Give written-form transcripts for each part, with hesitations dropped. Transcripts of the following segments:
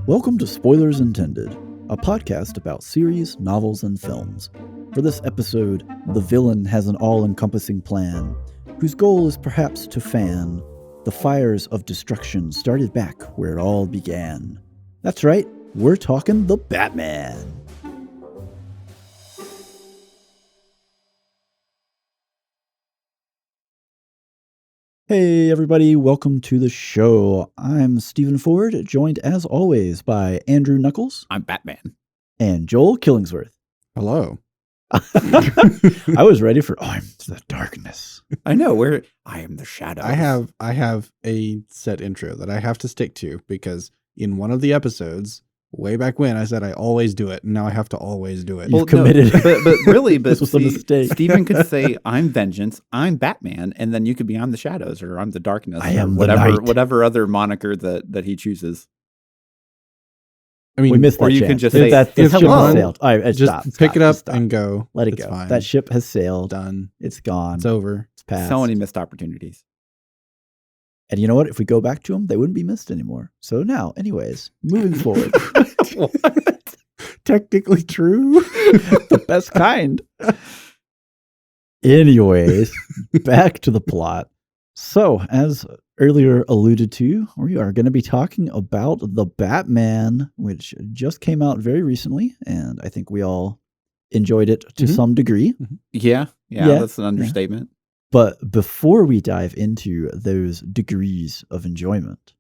Welcome to Spoilers Intended, a podcast about series, novels, and films. For this episode, the villain has an all-encompassing plan, whose goal is perhaps to fan the fires of destruction started back where it all began. That's right, we're talking the Batman. Hey everybody, welcome to the show. I'm Stephen Ford, joined as always by Andrew Knuckles. I'm Batman. And Joel Killingsworth. Hello. I was ready for, I'm the darkness. I know, I am the shadow. I have a set intro that I have to stick to because in one of the episodes, way back when, I said I always do it, and now I have to always do it. You've committed. No, but really, This was a mistake. Stephen could say, I'm vengeance, I'm Batman, and then you could be I'm the shadows, or I'm the darkness, I am or the night. whatever other moniker that he chooses. I mean, We missed that or you chance. can just say, that ship hello. has sailed. All right, just pick it up and go. Let it It's go. fine. That ship has sailed. Done. It's gone. It's over. It's past. So many missed opportunities. And you know what? If we go back to them, they wouldn't be missed anymore. So now, anyways, moving forward. What? Technically true. The best kind. Anyways, back to the plot. So, as earlier alluded to, we are going to be talking about The Batman, which just came out very recently, and I think we all enjoyed it to some degree. Yeah, that's an understatement. But before we dive into those degrees of enjoyment,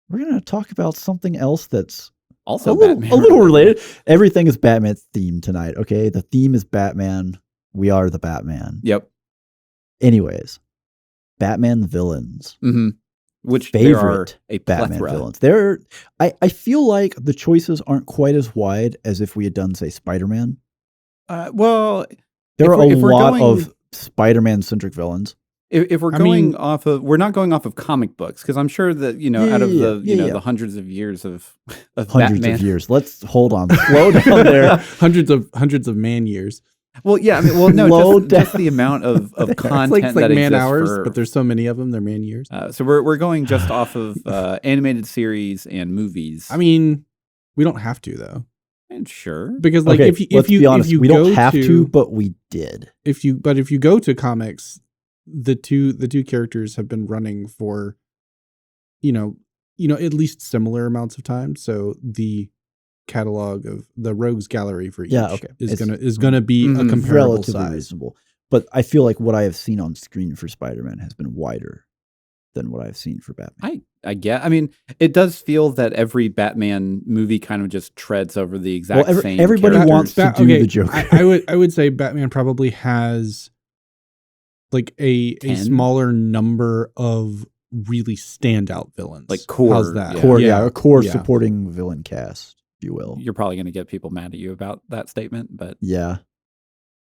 we're going to talk about something else that's Also, a little Batman related. Everything is Batman's theme tonight, okay? The theme is Batman. We are the Batman. Yep. Anyways, Batman villains. Mm-hmm. Which Favorite there are a Batman plethora. villains. I feel like the choices aren't quite as wide as if we had done, say, Spider-Man. Well, There are a if we're lot going- of Spider-Man-centric villains. If we're going off of, we're not going off of comic books, because I'm sure that, out of the hundreds of years of Hundreds Batman. of years. Let's hold on. Slow down there. hundreds of man years. Well, yeah, I mean, well, no, Slow just the amount of content It's like that man exists hours, for, but there's so many of them. They're man years. so we're going just off of animated series and movies. I mean, we don't have to though, and sure, because like Okay, if let's you be honest, if you we go don't have to, but we did. if you go to comics, the two characters have been running for at least similar amounts of time. So the catalog of the rogues gallery for each is gonna be a comparable Relatively size. reasonable. But I feel like what I have seen on screen for Spider-Man has been wider than what I've seen for Batman. I get. I mean, it does feel that every Batman movie kind of just treads over the exact same. Everybody characters. wants to do the Joker. I would say Batman probably has like a 10? smaller number of really standout villains. Like core, How's that? A core Yeah. supporting villain cast, if you will. You're probably going to get people mad at you about that statement, but Yeah.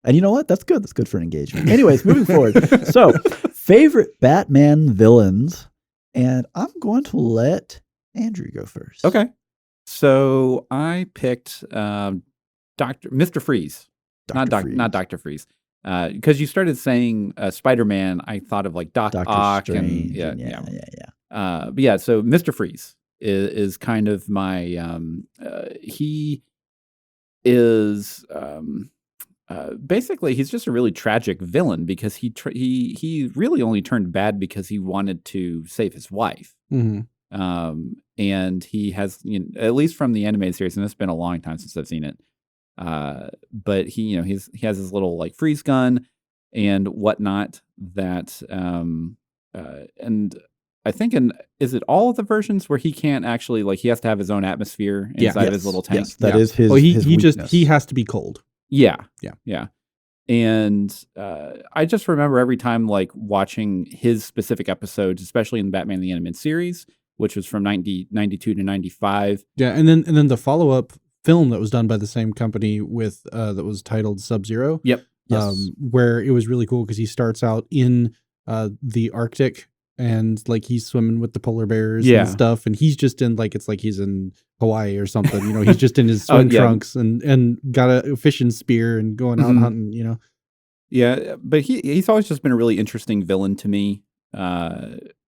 And you know what? That's good. That's good for engagement. Anyways, moving forward. So, favorite Batman villains. And I'm going to let Andrew go first. okay. So I picked Mr. Freeze, not Dr. Freeze, because you started saying Spider-Man. I thought of like Doc Ock, Strange. and Yeah. but yeah, so Mr. Freeze is kind of my he is basically he's just a really tragic villain because he really only turned bad because he wanted to save his wife. Mm-hmm. And he has, at least from the animated series, and it's been a long time since I've seen it. But he has his little like freeze gun and whatnot that, and I think is it all of the versions where he can't actually, like, he has to have his own atmosphere inside of his little tank? Yes, that is his. Well, his weakness. he has to be cold. Yeah. Yeah. And I just remember every time like watching his specific episodes, especially in Batman the Animated Series, which was from 92 to 95. Yeah, and then the follow-up film that was done by the same company with that was titled Sub-Zero. Yep. Yes. Where it was really cool because he starts out in the Arctic and like he's swimming with the polar bears and stuff, and he's just in like, it's like he's in Hawaii or something, he's just in his swim trunks and got a fishing spear and going out hunting, Yeah, but he's always just been a really interesting villain to me.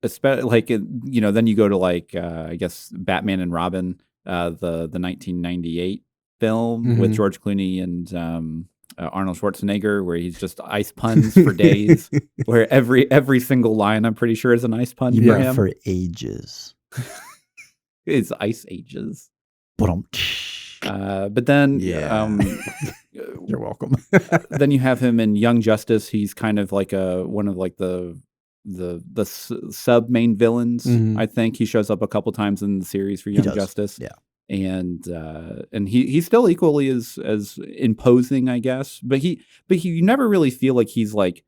Especially like then you go to like I guess Batman and Robin, the 1998 film with George Clooney and Arnold Schwarzenegger, where he's just ice puns for days, where every single line I'm pretty sure is an ice pun for him. For ages. It's ice ages. But then you're welcome. Then you have him in Young Justice. He's kind of like one of like the sub main villains. I think he shows up a couple times in the series for Young Justice. Yeah. And he's still equally as imposing, I guess. But you never really feel like he's like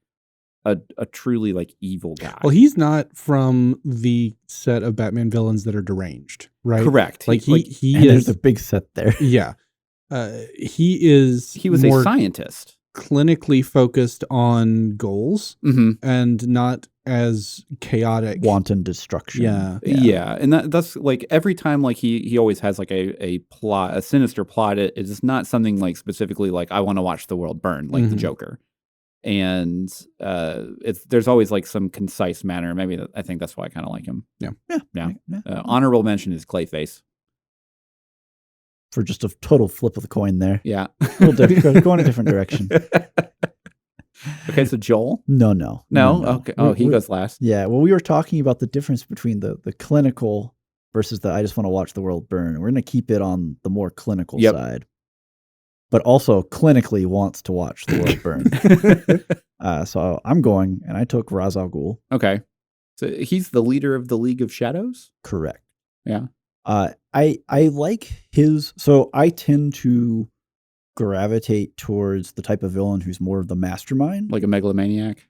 a truly like evil guy. Well, he's not from the set of Batman villains that are deranged, right? Correct. Like he is. There's a big set there. Yeah. He was a scientist, clinically focused on goals and not as chaotic, wanton destruction. Yeah. And that's like every time, like he always has like a plot, a sinister plot. It's not something like specifically like I want to watch the world burn, like the Joker. And there's always like some concise manner. Maybe I think that's why I kind of like him. Yeah. Honorable mention is Clayface. For just a total flip of the coin there. Yeah. Going a different direction. Okay, so Joel? No. Okay. Oh, he goes last. Yeah. Well, we were talking about the difference between the clinical versus the I just want to watch the world burn. We're going to keep it on the more clinical side. But also clinically wants to watch the world burn. So I'm going, and I took Ra's al Ghul. Okay. So he's the leader of the League of Shadows? Correct. Yeah. I like his, so I tend to gravitate towards the type of villain who's more of the mastermind. Like a megalomaniac?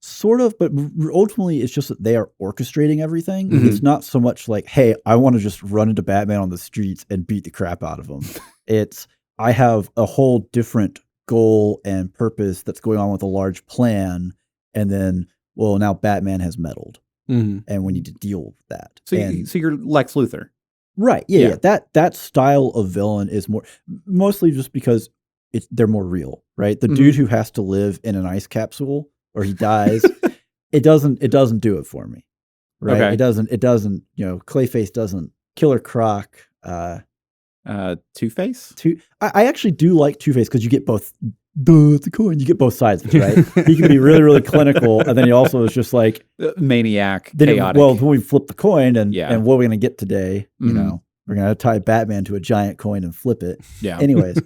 Sort of, but ultimately it's just that they are orchestrating everything. Mm-hmm. It's not so much like, hey, I want to just run into Batman on the streets and beat the crap out of him. It's, I have a whole different goal and purpose that's going on with a large plan. And then, well, now Batman has meddled. Mm-hmm. And we need to deal with that. So you're Lex Luthor. Right. Yeah. That style of villain is mostly just because they're more real, right? The dude who has to live in an ice capsule or he dies, it doesn't do it for me. Right. Okay. It doesn't, Clayface doesn't, Killer Croc, Two-Face? I actually do like Two-Face because you get both. It's a coin. You get both sides of it, right? He can be really, really clinical, and then he also is just like maniac, chaotic. When we flip the coin, and what are we going to get today? We're going to tie Batman to a giant coin and flip it. Yeah. Anyways,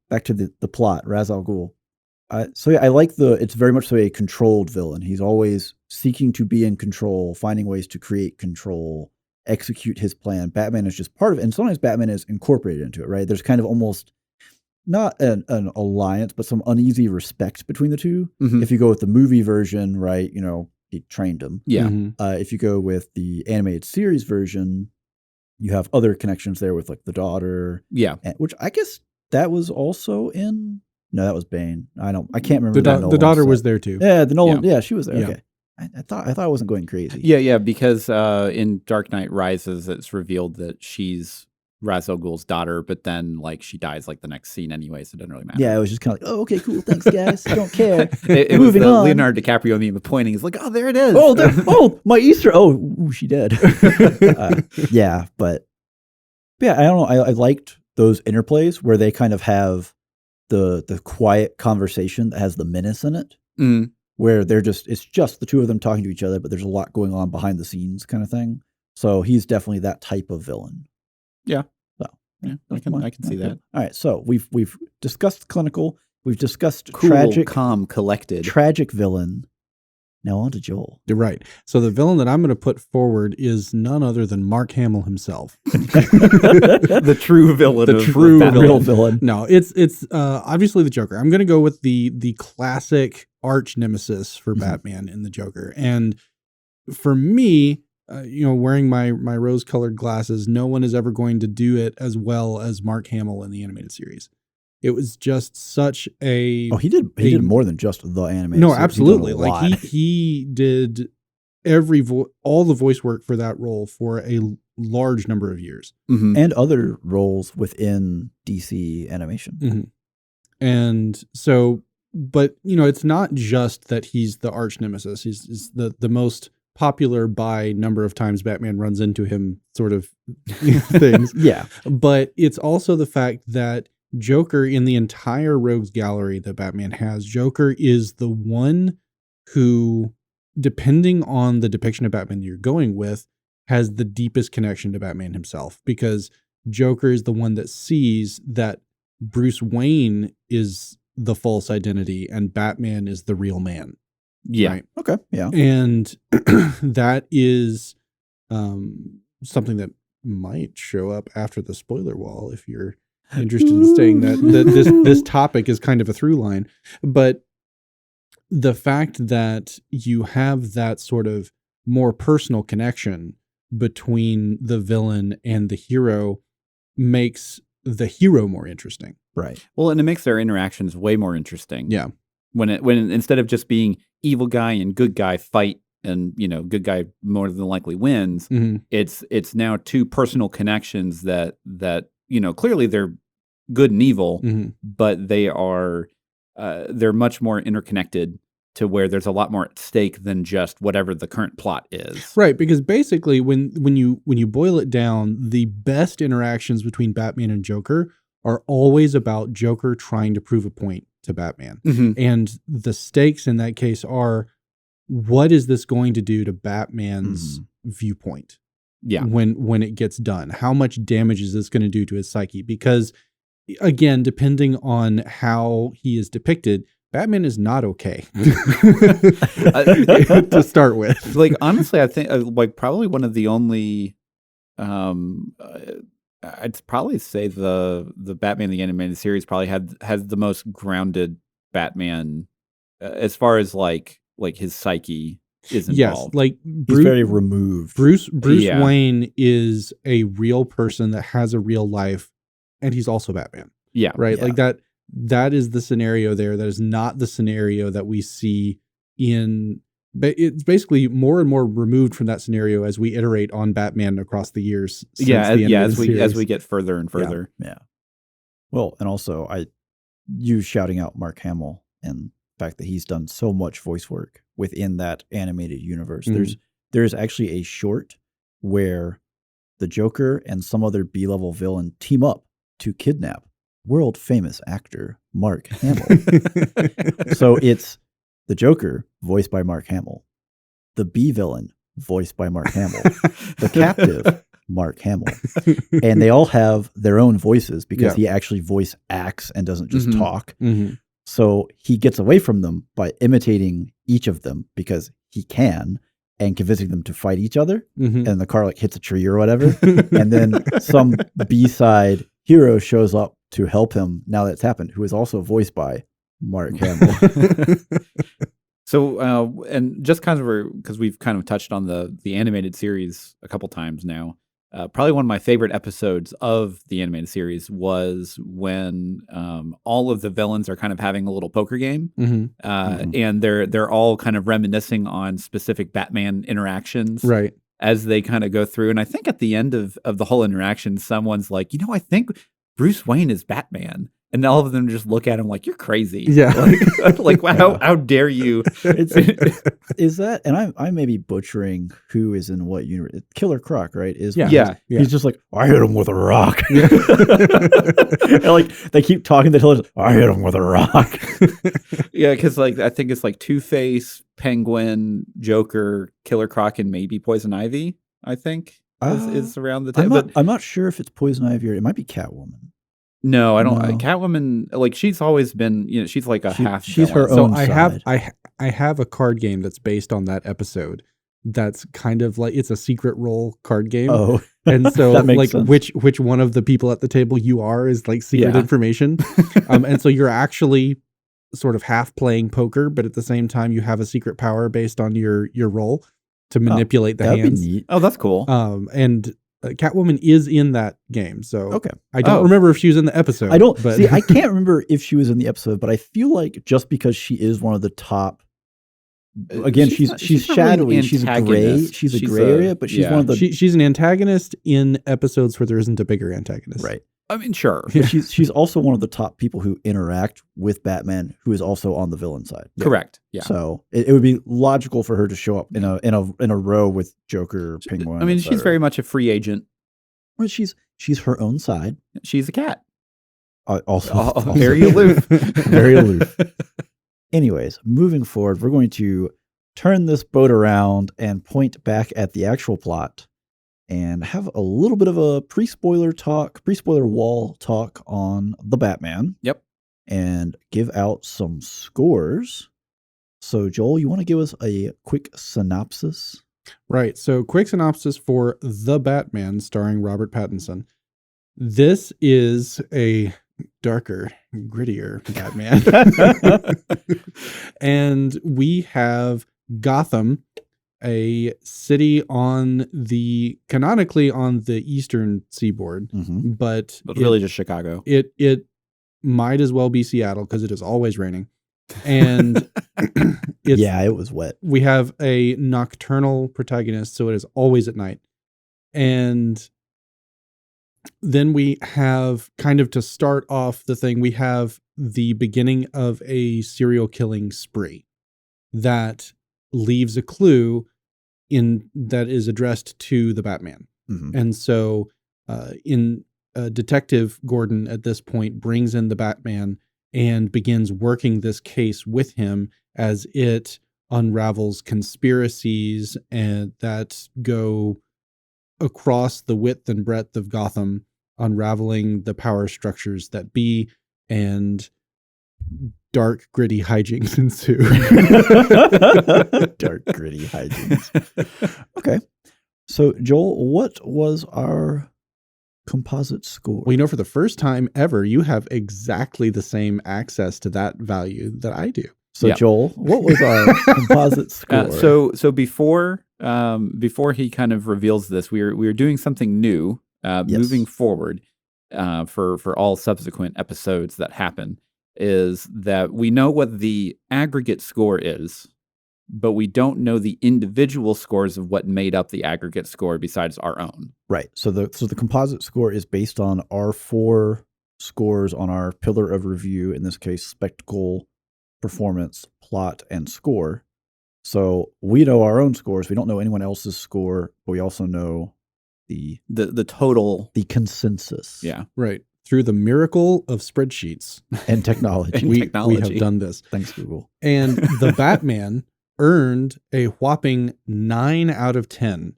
back to the plot. Ra's al Ghul. I like it's very much so a controlled villain. He's always seeking to be in control, finding ways to create control, execute his plan. Batman is just part of it, and sometimes Batman is incorporated into it, right? There's kind of almost not an alliance, but some uneasy respect between the two. If you go with the movie version, right, he trained him. Yeah. If you go with the animated series version, you have other connections there with like the daughter. Yeah. Which I guess that was also in. No, that was Bane. I can't remember. The daughter was there too. Yeah, the Nolan. Yeah, she was there. Yeah. Okay. I thought I wasn't going crazy. Yeah, because in Dark Knight Rises, it's revealed that she's Ra's al Ghul's daughter, but then like she dies like the next scene anyway, so it doesn't really matter. Yeah, it was just kind of like, oh, okay, cool, thanks guys, I don't care. it was the on. Leonardo DiCaprio meme pointing. He's like, oh, there it is. My Easter. Oh, she dead. Yeah, but yeah, I don't know. I liked those interplays where they kind of have the quiet conversation that has the menace in it, where it's just the two of them talking to each other, but there's a lot going on behind the scenes kind of thing. So he's definitely that type of villain. Yeah. So yeah, I can see that. All right. So we've discussed clinical. We've discussed cool, tragic, calm, collected, tragic villain. Now on to Joel. You're right. So the villain that I'm going to put forward is none other than Mark Hamill himself. The true villain. Real villain. No, it's obviously the Joker. I'm going to go with the classic arch nemesis for Batman in the Joker. And for me, wearing my rose-colored glasses, no one is ever going to do it as well as Mark Hamill in the animated series. It was just such a... Oh, he did more than just the animated No, series. absolutely. Like he did all the voice work for that role for a large number of years. And other roles within DC animation. And so, but it's not just that he's the arch nemesis. He's the most popular by number of times Batman runs into him sort of things. Yeah. But it's also the fact that Joker, in the entire rogues gallery that Batman has, Joker is the one who, depending on the depiction of Batman you're going with, has the deepest connection to Batman himself, because Joker is the one that sees that Bruce Wayne is the false identity and Batman is the real man. Yeah. Right? Okay. Yeah. And that is something that might show up after the spoiler wall if you're interested in saying that this topic is kind of a through line. But the fact that you have that sort of more personal connection between the villain and the hero makes the hero more interesting. Right. Well, and it makes their interactions way more interesting. Yeah. When instead of just being evil guy and good guy fight and, you know, good guy more than likely wins, it's now two personal connections that, you know, clearly they're good and evil, but they are, they're much more interconnected to where there's a lot more at stake than just whatever the current plot is. Right, because basically when you boil it down, the best interactions between Batman and Joker are always about Joker trying to prove a point to Batman. And the stakes in that case are, what is this going to do to Batman's viewpoint? Yeah. When it gets done, how much damage is this going to do to his psyche? Because again, depending on how he is depicted, Batman is not okay to start with. Like, honestly, I think like probably one of the only, I'd probably say the Batman the Animated Series probably has the most grounded Batman as far as like his psyche is involved. Yes, like He's very removed. Bruce Wayne is a real person that has a real life, and he's also Batman. Yeah, right. Yeah. Like that is the scenario there. That is not the scenario that we see in. But it's basically more and more removed from that scenario as we iterate on Batman across the years. As we get further and further. Yeah. Well, and also you shouting out Mark Hamill and the fact that he's done so much voice work within that animated universe. There's actually a short where the Joker and some other B-level villain team up to kidnap world famous actor Mark Hamill. So it's the Joker, voiced by Mark Hamill, the B-villain, voiced by Mark Hamill, the captive, Mark Hamill, and they all have their own voices because he actually voice acts and doesn't just talk. So he gets away from them by imitating each of them because he can, and convincing them to fight each other. And the car like hits a tree or whatever, and then some B-side hero shows up to help him now that it's happened, who is also voiced by Mark Hamill. So, and just kind of because we've kind of touched on the animated series a couple times now, probably one of my favorite episodes of the animated series was when all of the villains are kind of having a little poker game, and they're all kind of reminiscing on specific Batman interactions, right? As they kind of go through. And I think at the end of the whole interaction, someone's like, you know, I think Bruce Wayne is Batman. And all of them just look at him like, you're crazy. Yeah. Like how dare you? Is that, and I may be butchering who is in what universe. Killer Croc, right? Yeah. He's just like, I hit him with a rock. And like they keep talking to him, I hit him with a rock. Yeah, because like I think it's like Two-Face, Penguin, Joker, Killer Croc, and maybe Poison Ivy, I think is around the time. I'm not sure if it's Poison Ivy or it might be Catwoman. No, I don't. No. Catwoman, like she's always been, you know, she's like half. She's her own side. I have a card game that's based on that episode. That's kind of like, it's a secret role card game. Oh, and so that makes like sense. which one of the people at the table you are is like secret information. And so you're actually sort of half playing poker, but at the same time you have a secret power based on your role to manipulate the hands. Be neat. Oh, that's cool. And Catwoman is in that game, so okay. I don't remember if she was in the episode. I don't see. I can't remember if she was in the episode, but I feel like just because she is one of the top. Again, she's shadowy. Really she's gray. She's a gray area, but she's one of the. She's an antagonist in episodes where there isn't a bigger antagonist. Right. I mean, sure. But she's also one of the top people who interact with Batman, who is also on the villain side. Correct. Yeah. So it would be logical for her to show up in a row with Joker, Penguin. I mean, she's very much a free agent. Well, she's her own side. She's a cat. Also Very aloof. Very aloof. Anyways, moving forward, we're going to turn this boat around and point back at the actual plot and have a little bit of a pre-spoiler wall talk on the Batman. Yep. And give out some scores. So, Joel, you want to give us a quick synopsis? Right. So, quick synopsis for The Batman starring Robert Pattinson. This is a darker, grittier Batman. And we have Gotham, a city canonically on the eastern seaboard, but really just Chicago. It might as well be Seattle because it is always raining. And it was wet. We have a nocturnal protagonist, so it is always at night. And then we have, kind of to start off the thing, we have the beginning of a serial killing spree that leaves a clue that is addressed to the Batman. And so Detective Gordon at this point brings in the Batman and begins working this case with him as it unravels conspiracies and that go across the width and breadth of Gotham, unraveling the power structures that be, and dark, gritty hijinks ensue. Dark, gritty hijinks. Okay. So, Joel, what was our composite score? Well, for the first time ever, you have exactly the same access to that value that I do. So, Joel, what was our composite score? So before he kind of reveals this, we were doing something new, moving forward for all subsequent episodes that happen, is that we know what the aggregate score is, but we don't know the individual scores of what made up the aggregate score besides our own. Right. So the composite score is based on our 4 scores on our pillar of review, in this case, spectacle, performance, plot, and score. So we know our own scores. We don't know anyone else's score, but we also know the total, the consensus. Yeah. Right. Through the miracle of spreadsheets and technology. We have done this. Thanks, Google. And the Batman earned a whopping 9 out of 10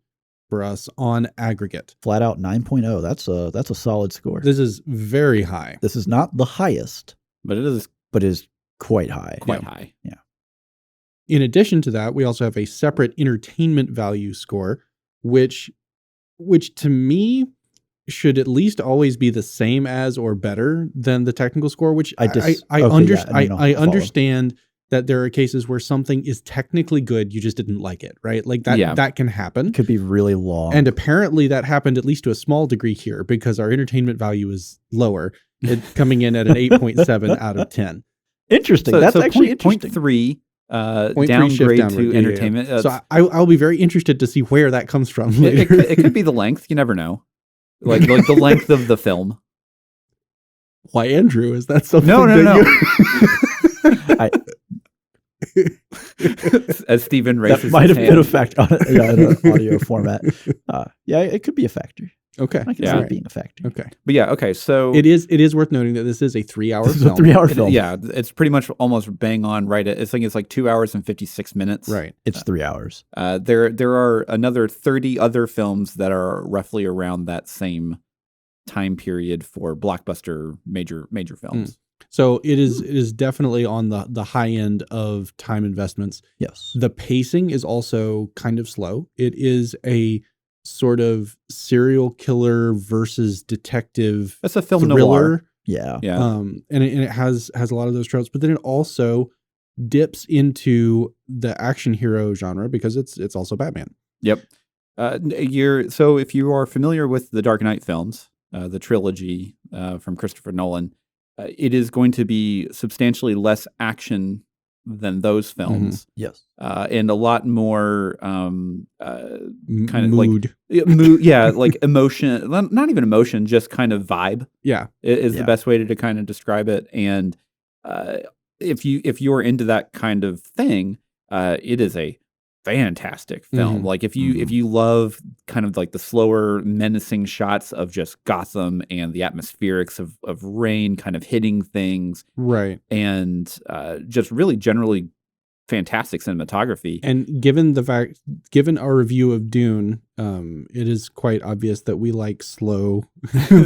for us on aggregate. Flat out 9.0. That's a solid score. This is very high. This is not the highest, but it is quite high. Quite high. Yeah. In addition to that, we also have a separate entertainment value score, which to me should at least always be the same as or better than the technical score, which I understand that there are cases where something is technically good, you just didn't like it, right? Like that can happen. It could be really long. And apparently that happened at least to a small degree here because our entertainment value is lower. It's coming in at an 8.7 out of 10. Interesting. That's actually interesting. 0.3 downgrade to entertainment. Yeah. So I'll be very interested to see where that comes from later. It could be the length. You never know. Like the length of the film. Why, Andrew? Is that something? No. As Stephen raises that might have hand. been a factor in an audio format. It could be a factor. Okay. I can see it being a factor. Okay. But okay. So it is worth noting that this is a 3-hour film. A 3-hour film. It's pretty much almost bang on right. It's 2 hours and 56 minutes. Right. It's 3 hours. There are another 30 other films that are roughly around that same time period for blockbuster major films. So it is definitely on the high end of time investments. Yes. The pacing is also kind of slow. It is a sort of serial killer versus detective. That's a film thriller. Noir. Yeah. And it has a lot of those tropes, but then it also dips into the action hero genre because it's also Batman. Yep. So if you are familiar with the Dark Knight films, the trilogy from Christopher Nolan, it is going to be substantially less action than those films. Yes. And a lot more kind of mood. like mood, yeah, like emotion, not even emotion, just kind of vibe. Yeah, is the best way to kind of describe it. And if you're into that kind of thing, it is a fantastic film. Like if you love kind of like the slower, menacing shots of just Gotham and the atmospherics of rain kind of hitting things, right, and just really generally fantastic cinematography. And given our review of Dune, it is quite obvious that we like slow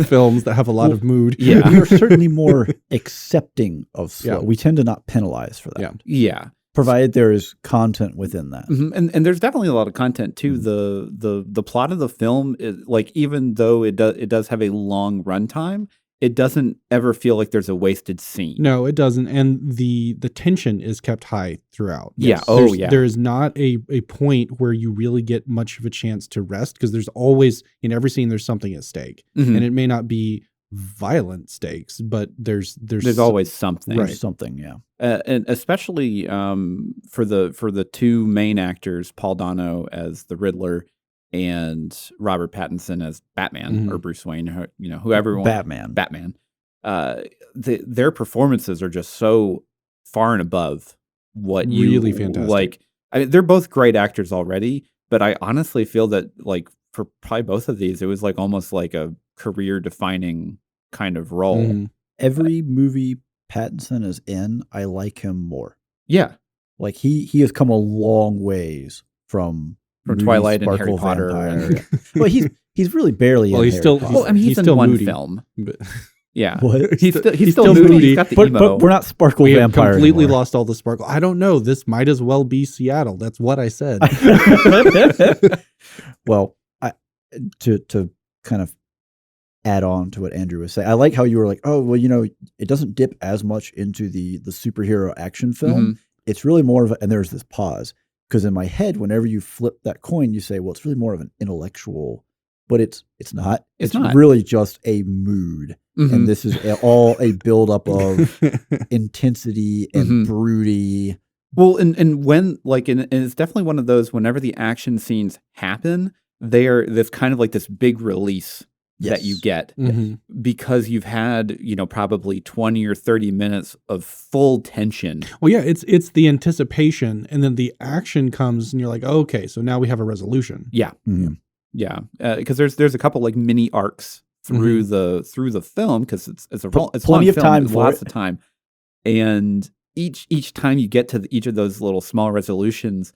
films that have a lot of mood. Yeah, we are certainly more accepting of slow. Yeah. We tend to not penalize for that. Yeah. Provided there is content within that. And there's definitely a lot of content too. The plot of the film is like, even though it does have a long runtime, it doesn't ever feel like there's a wasted scene. No, it doesn't. And the tension is kept high throughout. Yeah. There is not a point where you really get much of a chance to rest, because there's always, in every scene, there's something at stake. And it may not be violent stakes, but there's always something. Right. Something, yeah. And especially for the two main actors, Paul Dano as the Riddler and Robert Pattinson as Batman, or Bruce Wayne, whoever. Batman. Their performances are just so far and above what really fantastic. Like. I mean, they're both great actors already, but I honestly feel that, like, for probably both of these, it was like almost like a career-defining kind of role. Every movie Pattinson is in, I like him more. Yeah, like he has come a long ways from Twilight and Harry Potter. Well, he's really barely. Well, in he's still. Harry Potter. He's in still one moody, film. But yeah, what? He's still moody. moody. He's got the but emo. we're not Sparkle we have Vampire. completely anymore. lost all the sparkle. I don't know. This might as well be Seattle. That's what I said. Well, to kind of add on to what Andrew was saying, I like how you were like, oh, well, it doesn't dip as much into the superhero action film. It's really more of and there's this pause, because in my head, whenever you flip that coin, you say, well, it's really more of an intellectual, but it's not. It's not. really just a mood. And this is all a buildup of intensity and broody. Well, and when and it's definitely one of those, whenever the action scenes happen, there's kind of like this big release that you get, because you've had, probably 20 or 30 minutes of full tension. Well, yeah, it's the anticipation, and then the action comes, and you're like, oh, okay, so now we have a resolution. Yeah. Yeah. Because there's a couple like mini arcs through the film, because it's plenty of time for lots of time, and each time you get to each of those little small resolutions,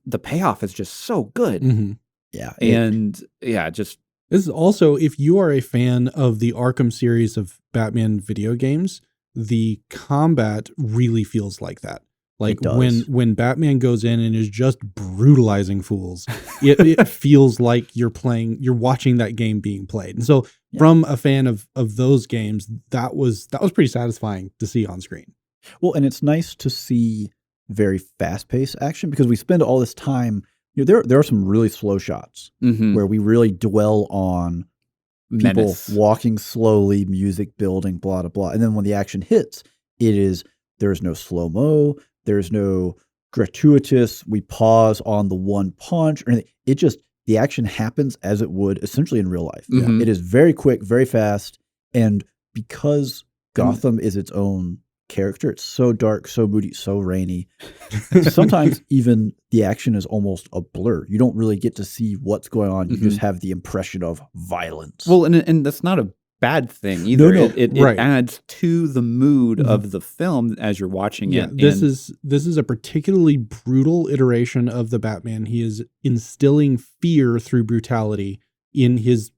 the payoff is just so good. Yeah, just. This is also, if you are a fan of the Arkham series of Batman video games, the combat really feels like that. Like when Batman goes in and is just brutalizing fools, it feels like you're watching that game being played. And so from a fan of those games, that was pretty satisfying to see on screen. Well, and it's nice to see very fast-paced action, because we spend all this time. There are some really slow shots where we really dwell on people walking slowly, music building, blah, blah, blah. And then when the action hits, there's no slow-mo, there's no gratuitous, we pause on the one punch or anything. The action happens as it would essentially in real life. It is very quick, very fast. And because Gotham is its own character, it's so dark, so moody, so rainy. Sometimes even the action is almost a blur. You don't really get to see what's going on. You just have the impression of violence. Well, and that's not a bad thing either. No. It adds to the mood of the film as you're watching it. This is a particularly brutal iteration of the Batman. He is instilling fear through brutality in his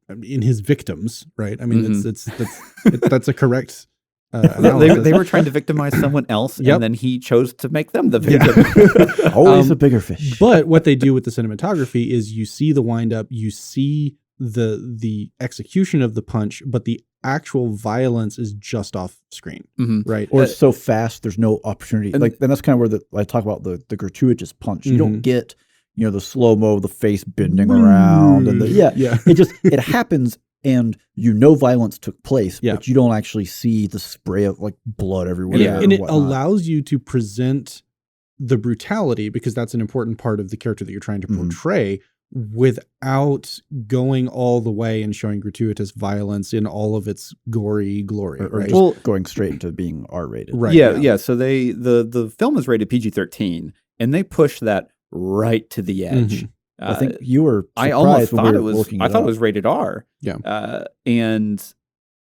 victims, right? I mean, that's a correct. They were trying to victimize someone else, and then he chose to make them the victim. Always a bigger fish. But what they do with the cinematography is you see the windup, you see the execution of the punch, but the actual violence is just off screen, right? Or it's so fast, there's no opportunity. And that's kind of where I talk about the gratuitous punch. You don't get the slow mo, the face bending around, and it happens. and you know violence took place, Yeah. but you don't actually see the spray of like blood everywhere. Yeah. And it whatnot. allows you to present the brutality, because that's an important part of the character that you're trying to portray, without going all the way and showing gratuitous violence in all of its gory glory. or Right. just going straight into being R-rated. Right. Yeah. So the film is rated PG-13, and they push that right to the edge. Mhm. I think you were surprised I almost when thought we it were was. looking I thought up. it was rated R. Yeah. And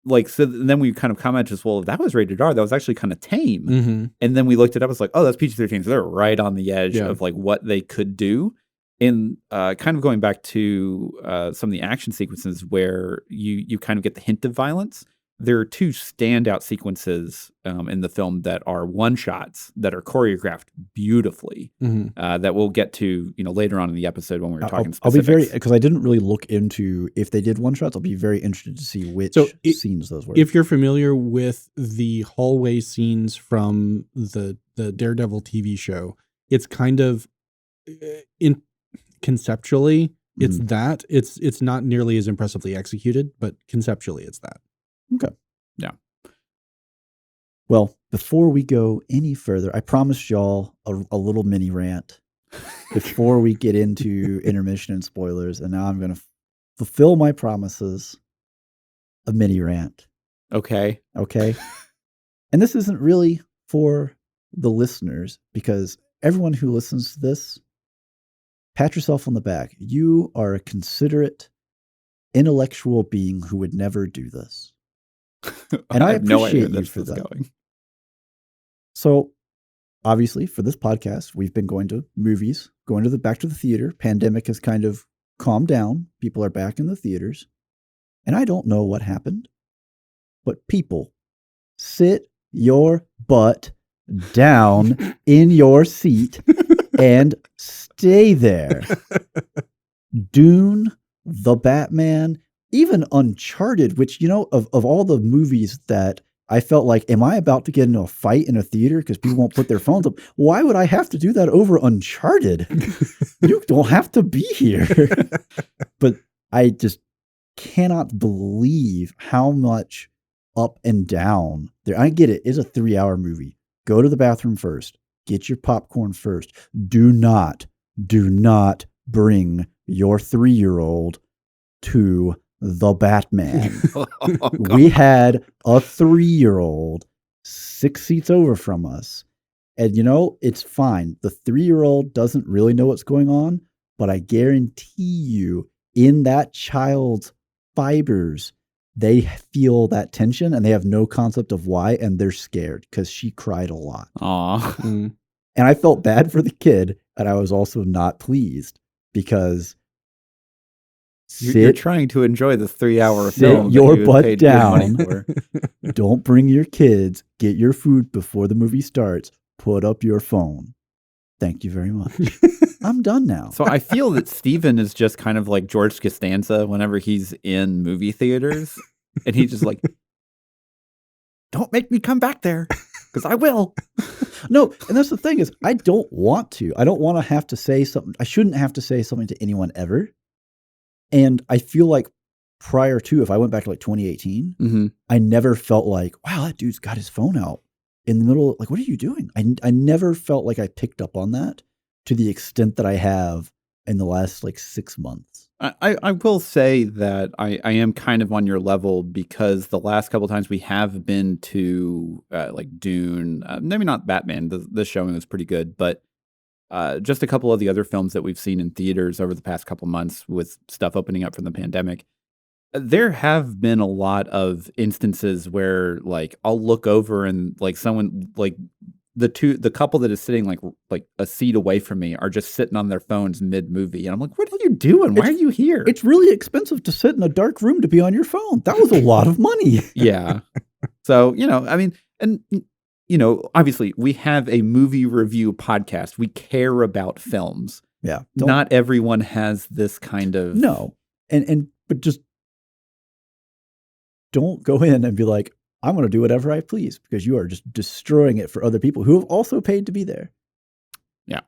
like, so then we kind of commented, well, if that was rated R, that was actually kind of tame. Mhm. And then we looked it up. It's like, oh, that's PG-13. So they're right on the edge Yeah. of like what they could do. And kind of going back to some of the action sequences where you kind of get the hint of violence. There are two standout sequences in the film that are one-shots that are choreographed beautifully that we'll get to later on in the episode when we're talking specifics. I'll be very, because I didn't really look into if they did one-shots. I'll be very interested to see which scenes those were. If you're familiar with the hallway scenes from the Daredevil TV show, it's kind of conceptually, it's that. It's not nearly as impressively executed, but conceptually it's that. Okay. Yeah. Well, before we go any further, I promised y'all a little mini rant before we get into intermission and spoilers, and now I'm going to fulfill my promises. A mini rant. Okay. And this isn't really for the listeners, because everyone who listens to this, pat yourself on the back. You are a considerate, intellectual being who would never do this. And I have no idea appreciate you that's for that. going. So, obviously, for this podcast, we've been going to movies, back to the theater. Pandemic has kind of calmed down. People are back in the theaters. And I don't know what happened, but people, sit your butt down in your seat and stay there. Dune, The Batman, even Uncharted, which, of all the movies that I felt like, am I about to get into a fight in a theater because people won't put their phones up? Why would I have to do that over Uncharted? You don't have to be here. But I just cannot believe how much up and down there. I get it. It's a 3-hour movie. Go to the bathroom first. Get your popcorn first. Do not bring your 3-year-old to The Batman. We had a 3-year-old 6 seats over from us. And it's fine. The 3-year-old doesn't really know what's going on, but I guarantee you in that child's fibers, they feel that tension and they have no concept of why, and they're scared because she cried a lot. Aw. And I felt bad for the kid, and I was also not pleased because you're trying to enjoy the 3-hour film. Sit your butt down. Don't bring your kids. Get your food before the movie starts. Put up your phone. Thank you very much. I'm done now. So I feel that Steven is just kind of like George Costanza whenever he's in movie theaters. And he's just like, don't make me come back there, because I will. No, and that's the thing is, I don't want to. I don't want to have to say something. I shouldn't have to say something to anyone ever. And I feel like prior to, if I went back to like 2018, I never felt like, wow, that dude's got his phone out in the middle. Like, what are you doing? I never felt like I picked up on that to the extent that I have in the last like 6 months. I will say that I am kind of on your level, because the last couple of times we have been to like Dune, maybe not Batman, the showing was pretty good, but just a couple of the other films that we've seen in theaters over the past couple of months with stuff opening up from the pandemic. There have been a lot of instances where like I'll look over and like someone like the couple that is sitting like a seat away from me are just sitting on their phones mid-movie. And I'm like, what are you doing? Why are you here? It's really expensive to sit in a dark room to be on your phone. That was a lot of money. Yeah. So, I mean, and, obviously we have a movie review podcast. We care about films. Yeah. Not everyone has this kind of. No. But just don't go in and be like, I'm going to do whatever I please, because you are just destroying it for other people who have also paid to be there. Yeah.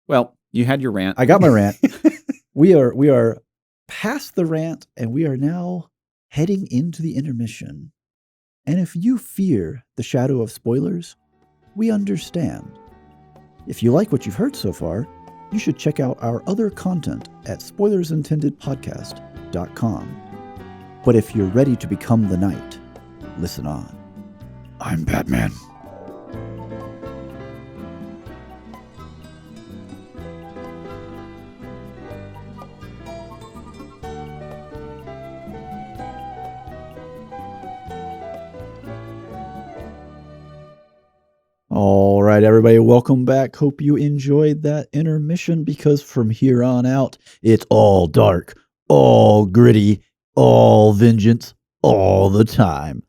Well, you had your rant. I got my rant. We are past the rant, and we are now heading into the intermission. And if you fear the shadow of spoilers, we understand. If you like what you've heard so far, you should check out our other content at spoilersintendedpodcast.com. But if you're ready to become the knight, listen on. I'm Batman. All right, everybody, welcome back. Hope you enjoyed that intermission, because from here on out, it's all dark, all gritty, all vengeance, all the time.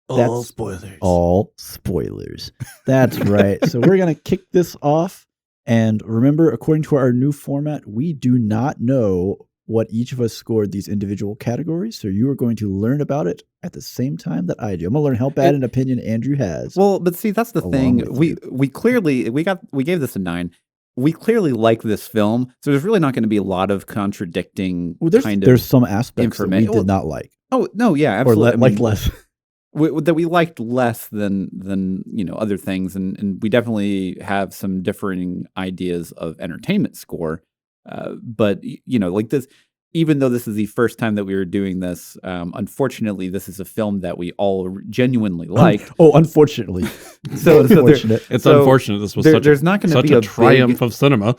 All spoilers. All spoilers. That's right. So we're going to kick this off. And remember, according to our new format, we do not know what each of us scored these individual categories. So you are going to learn about it at the same time that I do. I'm going to learn how bad an opinion Andrew has. Well, but see, that's the thing. We gave this a 9. We clearly like this film, so there's really not going to be a lot of contradicting there's some aspects that we did not like. Oh no, yeah, absolutely. Or liked less. That we liked less than other things, and we definitely have some differing ideas of entertainment score. But like this, even though this is the first time that we were doing this, unfortunately, this is a film that we all genuinely like. Unfortunately. It's unfortunate. This was there's not going to be a triumph of cinema.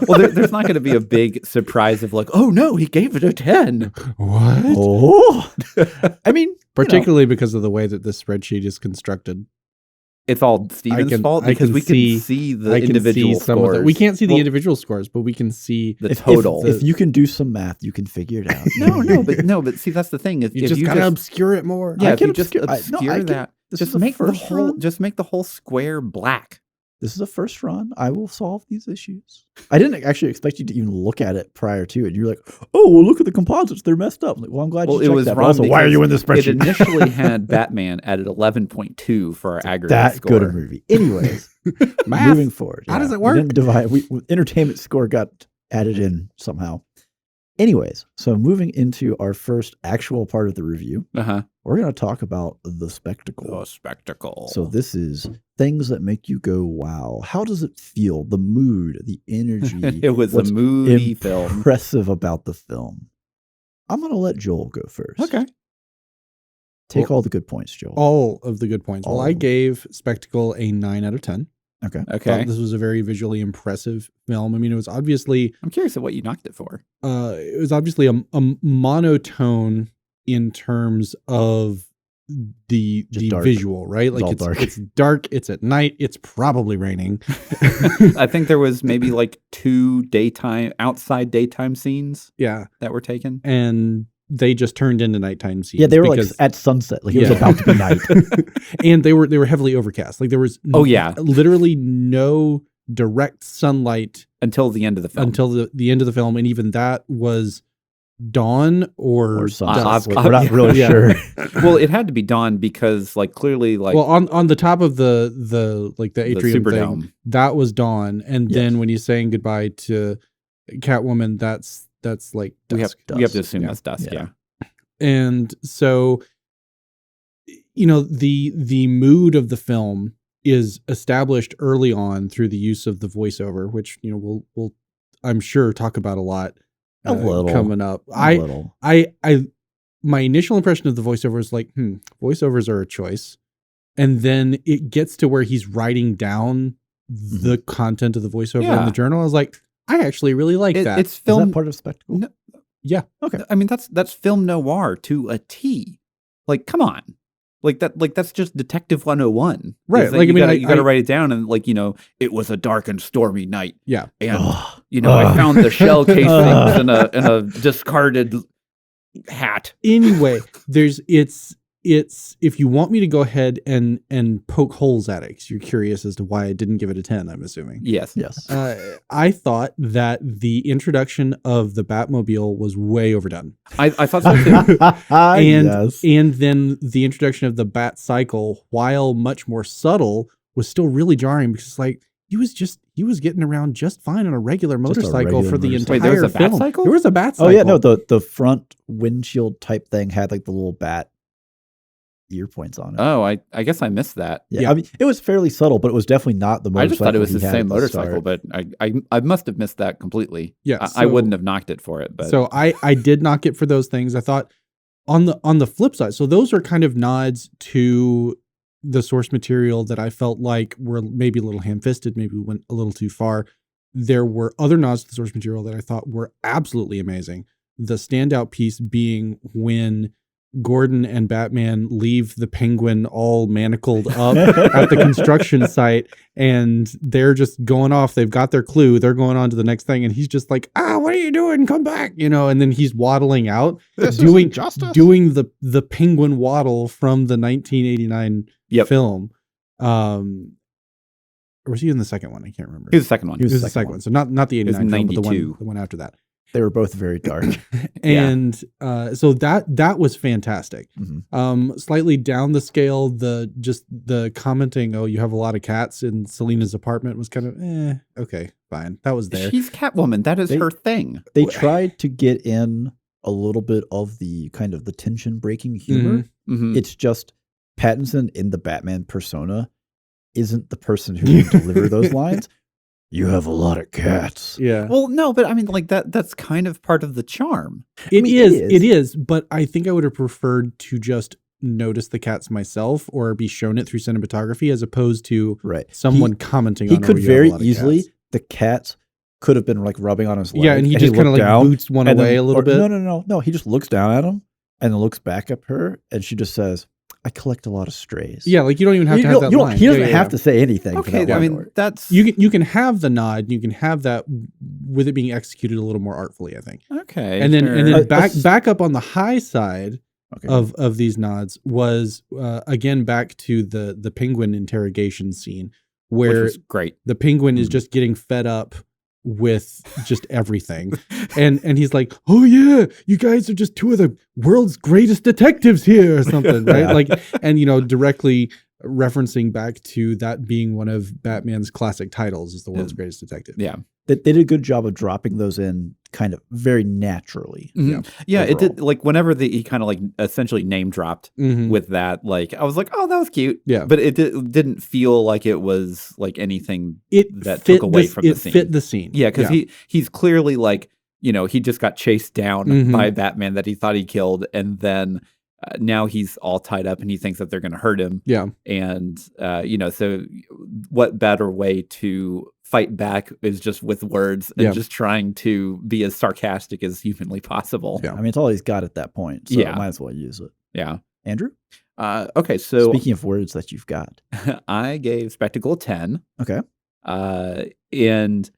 Well, there's not going to be a big surprise of like, oh no, he gave it a 10. What? Oh, I mean, particularly because of the way that this spreadsheet is constructed. It's all Steven's fault because we can see the individual scores. We can't see the individual scores, but we can see the total. If you can do some math, you can figure it out. But see, that's the thing. If you just gotta obscure it more. Yeah, if you just obscure that, just make the whole square black. This is a first run. I will solve these issues. I didn't actually expect you to even look at it prior to it. You're like, oh, well, look at the composites. They're messed up. I'm like, well, I'm glad you checked that. Also, why are you in this spreadsheet? It initially had Batman at 11.2 for our aggregate score. That good a movie. Anyways, moving forward. How does it work? Entertainment score got added in somehow. Anyways, so moving into our first actual part of the review, we're going to talk about the spectacle. The spectacle. So this is things that make you go, wow. How does it feel? The mood, the energy. It was a moody film. Impressive about the film. I'm going to let Joel go first. Okay. Take all the good points, Joel. All of the good points. Well, I gave Spectacle a 9 out of 10. Okay. This was a very visually impressive film. I mean, it was obviously... I'm curious at what you knocked it for. It was obviously a monotone in terms of the visual, right? Like it's dark, it's at night, it's probably raining. I think there was maybe like 2 outside daytime scenes that were taken. And they just turned into nighttime scenes. Yeah, they were like at sunset. Like it was about to be night. And they were heavily overcast. Like there was literally no direct sunlight until the end of the film. Until the end of the film, and even that was dawn or sunset. We're not really sure. Well, it had to be dawn because like clearly like on the top of the atrium the thing, Superdome. That was dawn. And then when he's saying goodbye to Catwoman, that's like dusk. We have to assume that's dusk, yeah. And so, the mood of the film is established early on through the use of the voiceover, which we'll I'm sure talk about a lot coming up. My initial impression of the voiceover is like, voiceovers are a choice, and then it gets to where he's writing down the content of the voiceover in the journal. I was like, I actually really like that. It's film. Is that part of Spectacle? No, yeah. Okay. I mean, that's film noir to a T. Like, come on. Like that's just Detective 101. Right. Like, you got to write it down and it was a dark and stormy night. Yeah. And I found the shell casings in a discarded hat. Anyway, it's if you want me to go ahead and poke holes at it, because you're curious as to why I didn't give it a 10, I'm assuming. Yes. I thought that the introduction of the Batmobile was way overdone. I thought so too. And then the introduction of the Bat Cycle, while much more subtle, was still really jarring because he was getting around just fine on a regular motorcycle regular for the motorcycle. entire Wait, there was a film. bat cycle? There was a bat cycle. Oh yeah, no, the front windshield type thing had like the little bat ear points on it. Oh, I guess I missed that. Yeah, I mean, it was fairly subtle, but it was definitely not the motorcycle. I just thought it was he the had same at the motorcycle, start. but I must have missed that completely. Yeah, I wouldn't have knocked it for it. But so I did knock it for those things. I thought on the flip side, so those are kind of nods to the source material that I felt like were maybe a little ham-fisted, maybe went a little too far. There were other nods to the source material that I thought were absolutely amazing. The standout piece being when Gordon and Batman leave the Penguin all manacled up at the construction site, and they're just going off. They've got their clue. They're going on to the next thing, and he's just like, what are you doing? Come back, and then he's waddling out, doing the Penguin waddle from the 1989 film. Or was he in the second one? I can't remember. He was the second one. He was the second one. So not the 89 film, but the one after that. They were both very dark. And so that was fantastic. Mm-hmm. Slightly down the scale, the commenting, you have a lot of cats in Selina's apartment was kind of, okay, fine. That was there. She's Catwoman. That is her thing. They tried to get in a little bit of the kind of the tension breaking humor. Mm-hmm. It's just Pattinson in the Batman persona isn't the person who can deliver those lines. You have a lot of cats. Yeah. Well, no, but I mean, like that's kind of part of the charm. It is. But I think I would have preferred to just notice the cats myself or be shown it through cinematography as opposed to someone commenting on it. He could very easily, the cats could have been like rubbing on his leg. Yeah, and he just kind of like boots one away a little bit. No. He just looks down at him and then looks back at her and she just says, I collect a lot of strays. Yeah, like you don't even have to have that line. He doesn't have to say anything. Okay, I mean that's you can have the nod. You can have that with it being executed a little more artfully, I think. Okay, and then back up on the high side of these nods was again back to the Penguin interrogation scene where which was great. The Penguin is just getting fed up with just everything. and he's like, oh yeah, you guys are just two of the world's greatest detectives here or something, right? Like, and directly referencing back to that being one of Batman's classic titles is the world's greatest detective. Yeah. They did a good job of dropping those in kind of very naturally. Mm-hmm. Yeah, overall. It did. Like whenever he kind of like essentially name dropped with that, like I was like, oh, that was cute. Yeah, but it didn't feel like it was like anything that took away from the scene. It fit the scene. Yeah, because he's clearly like, he just got chased down by Batman that he thought he killed, and then now he's all tied up and he thinks that they're going to hurt him. Yeah, and so what better way to fight back is just with words and just trying to be as sarcastic as humanly possible. Yeah. I mean, it's all he's got at that point. So might as well use it. Yeah. Andrew? Okay. So speaking of words that you've got, I gave Spectacle a 10. Okay. And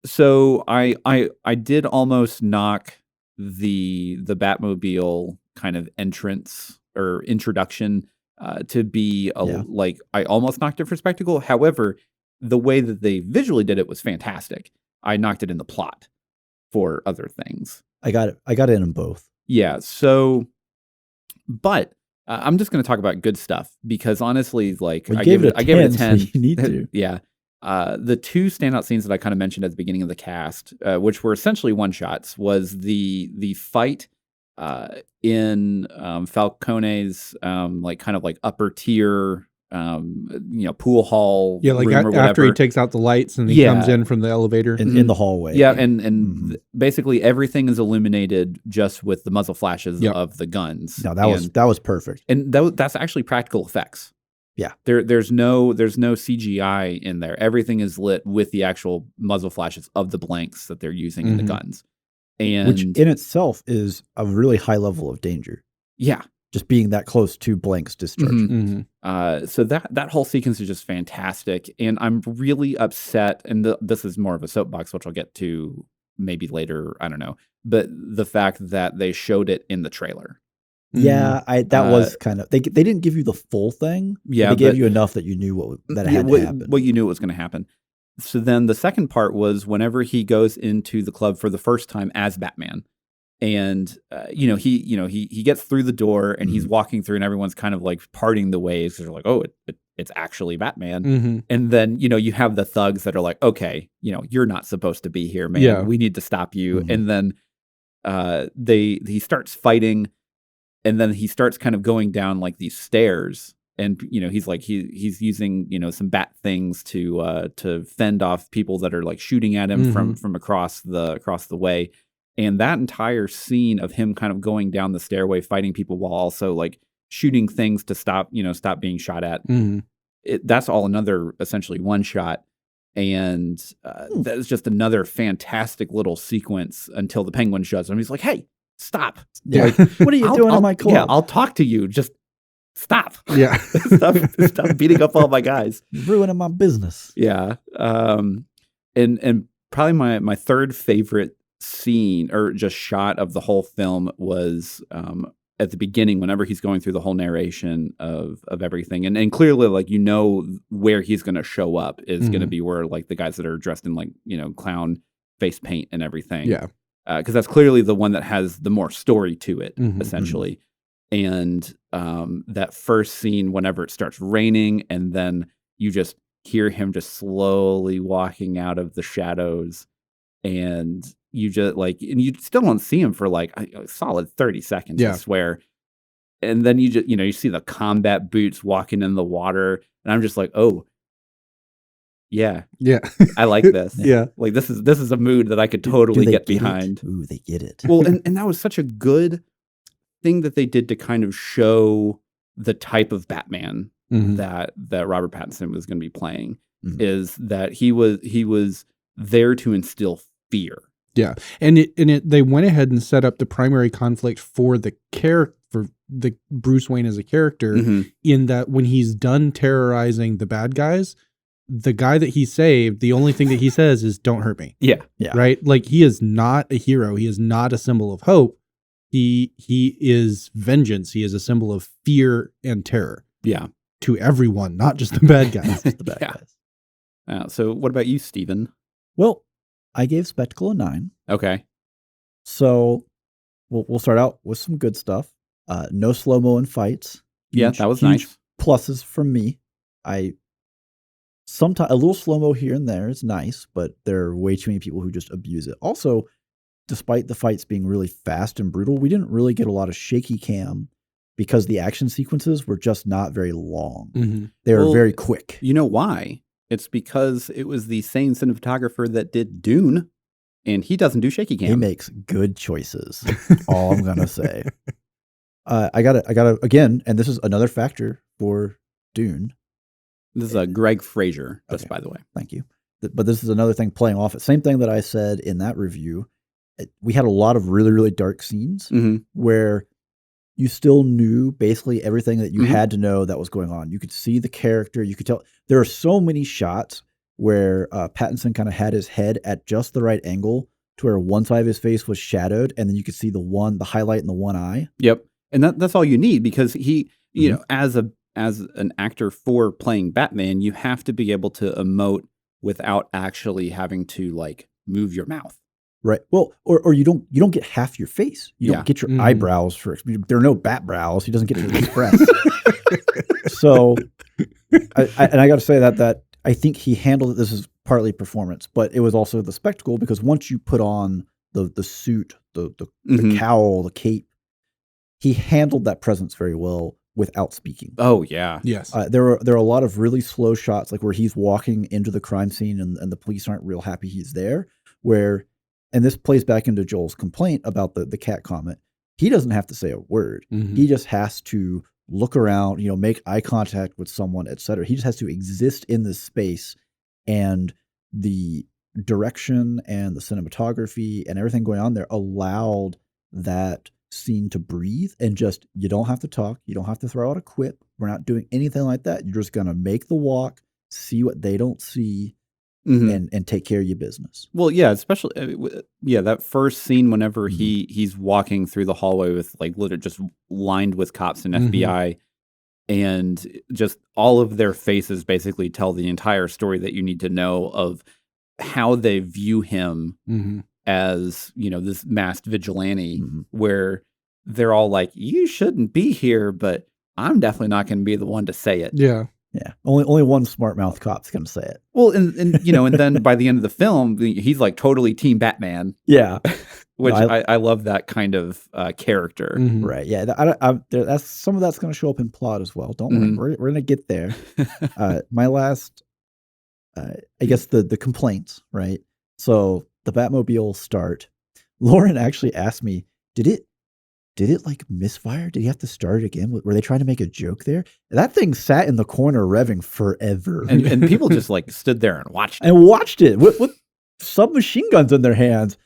so I did almost knock the Batmobile kind of entrance or introduction to be like I almost knocked it for Spectacle. However, the way that they visually did it was fantastic. I knocked it in the plot for other things. I got it in them both. Yeah. So, but I'm just going to talk about good stuff because honestly, like I gave it a 10. So you need to. Yeah. The two standout scenes that I kind of mentioned at the beginning of the cast, which were essentially one shots, was the fight in Falcone's like kind of like upper tier pool hall. Yeah, like after he takes out the lights and he comes in from the elevator in the hallway. Yeah, and basically everything is illuminated just with the muzzle flashes of the guns. No, that was perfect. And that's actually practical effects. Yeah. There's no CGI in there. Everything is lit with the actual muzzle flashes of the blanks that they're using in the guns. And which in itself is a really high level of danger. Yeah. Just being that close to blanks discharging. So that whole sequence is just fantastic. And I'm really upset, and this is more of a soapbox, which I'll get to maybe later, I don't know, but the fact that they showed it in the trailer. Yeah, that was kind of they didn't give you the full thing. Yeah, they gave you enough that you knew that had to happen. Well, you knew it was going to happen. So then the second part was whenever he goes into the club for the first time as Batman, and he gets through the door and he's walking through, and everyone's kind of like parting the ways. They're like, oh, it's actually Batman. Mhm. And then, you have the thugs that are like, okay, you're not supposed to be here, man. Yeah. We need to stop you. Mhm. And then he starts fighting, and then he starts kind of going down like these stairs. And he's like he's using some bat things to fend off people that are like shooting at him from across the way. And that entire scene of him kind of going down the stairway fighting people while also like shooting things to stop being shot at. Mhm. That's all another essentially one shot. And that is just another fantastic little sequence until the Penguin shows him. He's like, "Hey, stop! Yeah. Like, What are you doing in my club? Yeah, I'll talk to you. Just stop. Yeah. stop beating up all my guys. You're ruining my business." Yeah. And probably my third favorite scene or just shot of the whole film was at the beginning, whenever he's going through the whole narration of everything, and clearly like where he's going to show up is going to be where like the guys that are dressed in like clown face paint and everything. Yeah. Because that's clearly the one that has the more story to it, Mhm. essentially. And that first scene, whenever it starts raining, and then you just hear him just slowly walking out of the shadows, and you just like, and you still don't see him for like a solid 30 seconds, Yeah. I swear. And then you just, you see the combat boots walking in the water, and I'm just like, oh, yeah, Yeah. I like this. Yeah. Like this is a mood that I could Do totally they get it? behind. Ooh, they get it. Well, and that was such a good thing that they did to kind of show the type of Batman Mhm. that Robert Pattinson was going to be playing, Mhm. is that he was there to instill fear. Yeah. And they went ahead and set up the primary conflict for the Bruce Wayne as a character, Mhm. in that when he's done terrorizing the bad guys, the guy that he saved, the only thing that he says is, "Don't hurt me." Yeah. Yeah. Right? Like, he is not a hero. He is not a symbol of hope. He is vengeance. He is a symbol of fear and terror Yeah. to everyone, not just the bad guys. The bad Yeah. guys. So what about you, Steven? Well, I gave Spectacle a 9. Okay. So we'll start out with some good stuff. No slow-mo in fights. Yeah, that was nice. Pluses from me. Sometimes a little slow-mo here and there is nice, but there are way too many people who just abuse it. Also, despite the fights being really fast and brutal, we didn't really get a lot of shaky cam because the action sequences were just not very long. Mhm. They were Well, very quick. You know why? It's because it was the same cinematographer that did Dune, and he doesn't do shaky cam. He makes good choices. All I'm gonna say. I gotta again, and this is another factor for Dune. This is Greg Fraser, just Okay. by the way. Thank you. But this is another thing playing off it. Same thing that I said in that review. We had a lot of really, really dark scenes Mhm. where you still knew basically everything that you Mhm. had to know that was going on. You could see the character. You could tell. There are so many shots where Pattinson kind of had his head at just the right angle to where one side of his face was shadowed, and then you could see the highlight in the one eye. Yep. And that's all you need, because he, as an actor for playing Batman, you have to be able to emote without actually having to like move your mouth. Right. Well, or you don't get half your face. You Yeah. don't get your Mhm. eyebrows for. There are no bat brows. He doesn't get to express. So, I got to say that I think he handled it. This is partly performance, but it was also the spectacle, because once you put on the suit, the Mhm. cowl, the cape, he handled that presence very well without speaking. Oh yeah. Yes. There are a lot of really slow shots, like where he's walking into the crime scene and the police aren't real happy he's there. And this plays back into Joel's complaint about the cat comment. He doesn't have to say a word. Mhm. He just has to look around, make eye contact with someone, etc. He just has to exist in this space, and the direction and the cinematography and everything going on there allowed that scene to breathe, and just, you don't have to talk, you don't have to throw out a quip. We're not doing anything like that. You're just gonna make the walk, see what they don't see, Mhm. and take care of your business. Well, yeah, especially that first scene whenever Mhm. he's walking through the hallway with like literally just lined with cops and Mhm. FBI, and just all of their faces basically tell the entire story that you need to know of how they view him Mhm. as, this masked vigilante, Mhm. where they're all like, "You shouldn't be here, but I'm definitely not going to be the one to say it." Yeah. Yeah, only one smart mouth cop's gonna say it. Well, and you know, and then by the end of the film, he's like totally Team Batman. Yeah, which I love that kind of character. Right. Yeah, that's some of that's gonna show up in plot as well. Don't worry, we're gonna get there. My last, I guess the complaints, right? So the Batmobile start. Lauren actually asked me, did it like misfire? Did you have to start it again? Were they trying to make a joke there? That thing sat in the corner revving forever. And people just like stood there and watched it. And watched it with submachine guns in their hands.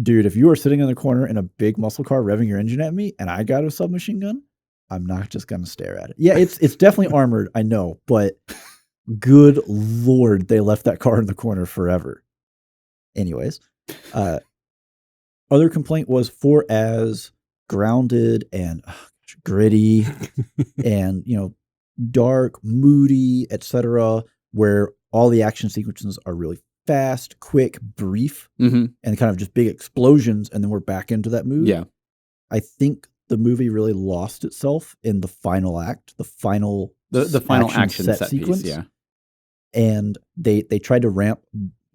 Dude, if you were sitting in the corner in a big muscle car revving your engine at me and I got a submachine gun, I'm not just going to stare at it. Yeah, it's definitely armored, I know, but good Lord, they left that car in the corner forever. Anyways, other complaint was for as grounded and gritty and, you know, dark, moody, etc., where all the action sequences are really fast, quick, brief, and kind of just big explosions, and then we're back into that mood. Yeah. I think the movie really lost itself in the final act, the final action set sequence. Piece, yeah. And they tried to ramp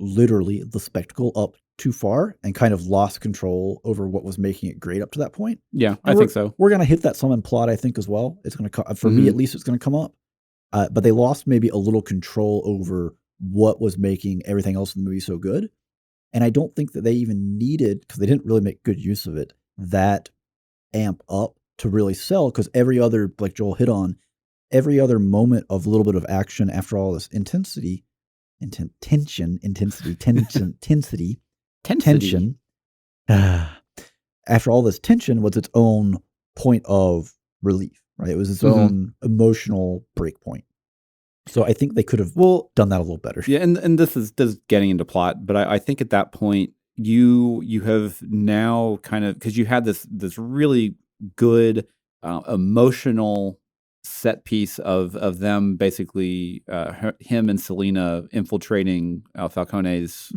literally the spectacle up too far and kind of lost control over what was making it great up to that point. Yeah, I think so. We're going to hit that some in plot, I think, as well. It's going to, for me at least, it's going to come up. But they lost maybe a little control over what was making everything else in the movie so good. And I don't think that they even needed, because they didn't really make good use of it, that amp up to really sell, because every other, like Joel hit on, every other moment of a little bit of action after all this tension, after all this tension was its own point of relief, right? It was its own emotional break point. So I think they could have done that a little better. Yeah, and this is getting into plot, but I think at that point you have now kind of, because you had this really good emotional set piece of them basically him and Selena infiltrating Falcone's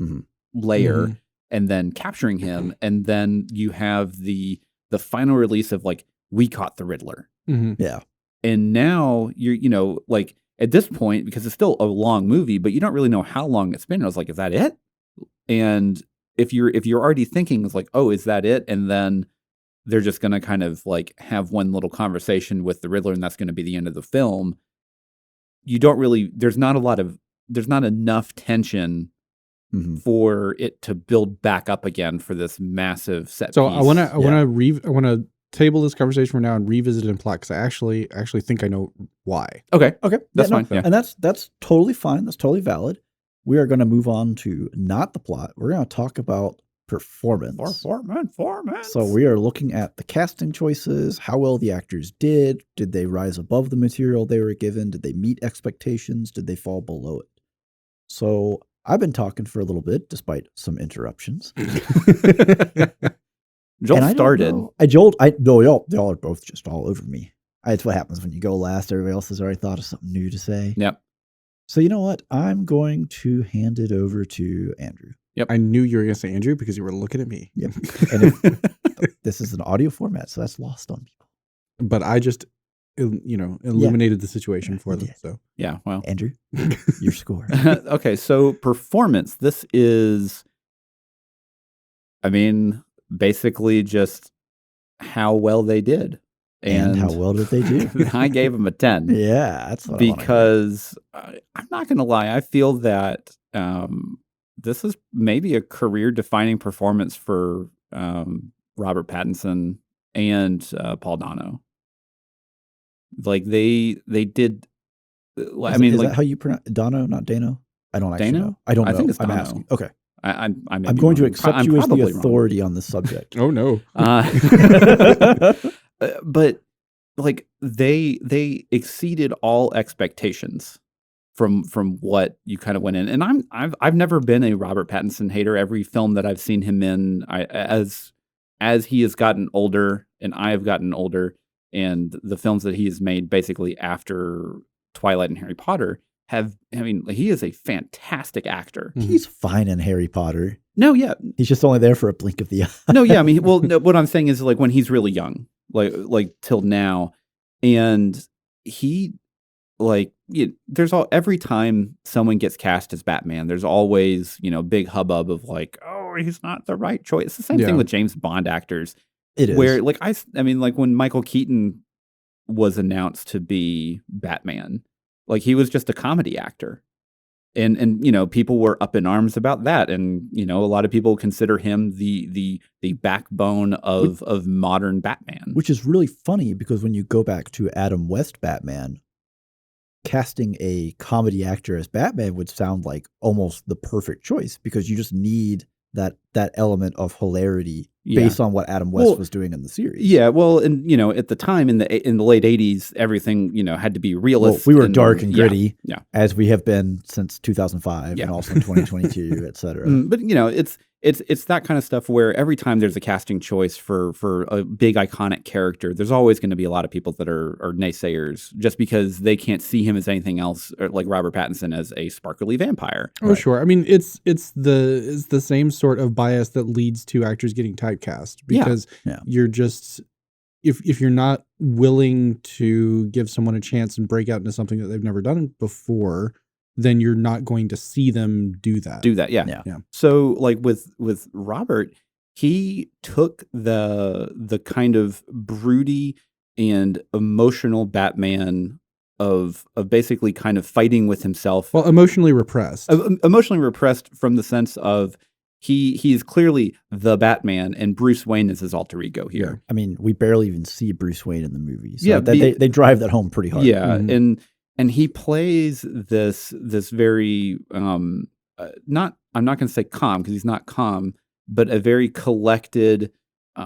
lair and then capturing him, and then you have the final release of like, we caught the Riddler. Yeah, and now you know like. At this point, because it's still a long movie, but you don't really know how long it's been. I was like, is that it? And if you're already thinking, it's like, oh, is that it? And then they're just going to kind of like have one little conversation with the Riddler, and that's going to be the end of the film. You don't really, there's not enough tension for it to build back up again for this massive set piece. So I want to table this conversation for now and revisit it in plot, because I actually think I know why. Okay, that's fine. Yeah. And that's totally fine. That's totally valid. We are going to move on to not the plot. We're going to talk about performance. So we are looking at the casting choices, how well the actors did. Did they rise above the material they were given? Did they meet expectations? Did they fall below it? So I've been talking for a little bit, despite some interruptions. Joel started. Y'all are both just all over me. It's what happens when you go last. Everybody else has already thought of something new to say. Yep. So you know what? I'm going to hand it over to Andrew. Yep. I knew you were going to say Andrew because you were looking at me. Yep. And this is an audio format, so that's lost on people. But I just, illuminated the situation for them. So yeah, well, Andrew, your score. Okay, so performance. This is, basically just how well they did. And how well did they do? I gave them a 10. Yeah, that's what because I'm not going to lie. I feel that this is maybe a career-defining performance for Robert Pattinson and Paul Dano. Like they did. Is that how you pronounce Dano, not Dano? I don't actually know. I don't know. I think it's I'm Dano. Asking. Okay. I'm going to accept you as the authority on this subject. Oh no! But like they exceeded all expectations from what you kind of went in. And I've never been a Robert Pattinson hater. Every film that I've seen him in, as he has gotten older and I have gotten older, and the films that he has made basically after Twilight and Harry Potter. He is a fantastic actor. He's fine in Harry Potter. No, yeah. He's just only there for a blink of the eye. No, yeah. No, what I'm saying is like when he's really young, like till now, and he like every time someone gets cast as Batman, there's always, big hubbub of like, oh, he's not the right choice. It's the same thing with James Bond actors. It is. Where like I mean, like when Michael Keaton was announced to be Batman, like he was just a comedy actor. And people were up in arms about that, and a lot of people consider him the backbone of modern Batman. Which is really funny because when you go back to Adam West Batman, casting a comedy actor as Batman would sound like almost the perfect choice because you just need that element of hilarity based on what Adam West was doing in the series. Yeah, well, and at the time in the late 80s, everything had to be realistic. Well, we were dark and gritty, yeah, as we have been since 2005 and also in 2022, et cetera. But it's that kind of stuff where every time there's a casting choice for a big iconic character, there's always going to be a lot of people that are naysayers just because they can't see him as anything else, or like Robert Pattinson as a sparkly vampire. Oh, right. Sure. I mean, it's the same sort of bias that leads to actors getting typecast because you're just if you're not willing to give someone a chance and break out into something that they've never done before, then you're not going to see them do that. Yeah. So like with Robert, he took the kind of broody and emotional Batman of basically kind of fighting with himself. Well, emotionally repressed. Emotionally repressed from the sense of he's clearly the Batman and Bruce Wayne is his alter ego here. Yeah. I mean, we barely even see Bruce Wayne in the movie. So they drive that home pretty hard. Yeah. Mm-hmm. And he plays this very I'm not going to say calm because he's not calm, but a very collected,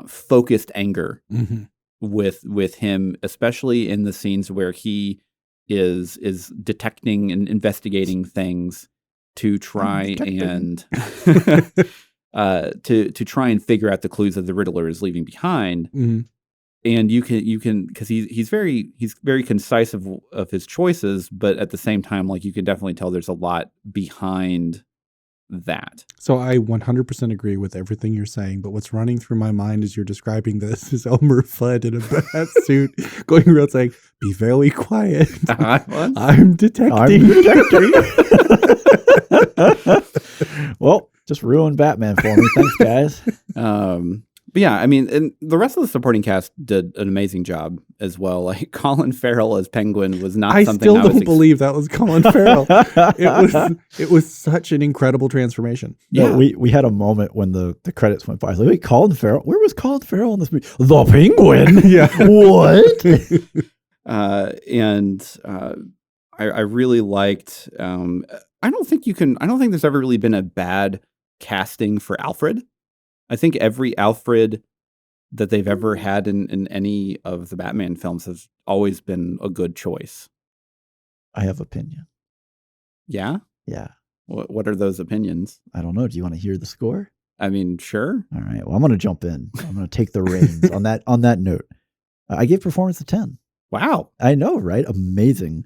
focused anger with him, especially in the scenes where he is detecting and investigating things to try and to try and figure out the clues that the Riddler is leaving behind. Mm-hmm. And you can because he's very concise of his choices, but at the same time, like you can definitely tell there's a lot behind that. So I 100% agree with everything you're saying, but what's running through my mind as you're describing this is Elmer Fudd in a bat suit going around saying, "Be very quiet. I'm detecting." Well, just ruined Batman for me. Thanks, guys. But yeah, I mean, and the rest of the supporting cast did an amazing job as well. Like Colin Farrell as Penguin was not something I don't believe that was Colin Farrell. It was such an incredible transformation. Yeah, no, we had a moment when the credits went by. I was like, wait, Colin Farrell? Where was Colin Farrell in this movie? The Penguin? Yeah. What? I really liked. I don't think there's ever really been a bad casting for Alfred. I think every Alfred that they've ever had in any of the Batman films has always been a good choice. I have opinion. Yeah? Yeah. What are those opinions? I don't know. Do you want to hear the score? I mean, sure. All right. Well, I'm going to jump in. I'm going to take the reins on that note. I gave performance a 10. Wow. I know, right? Amazing.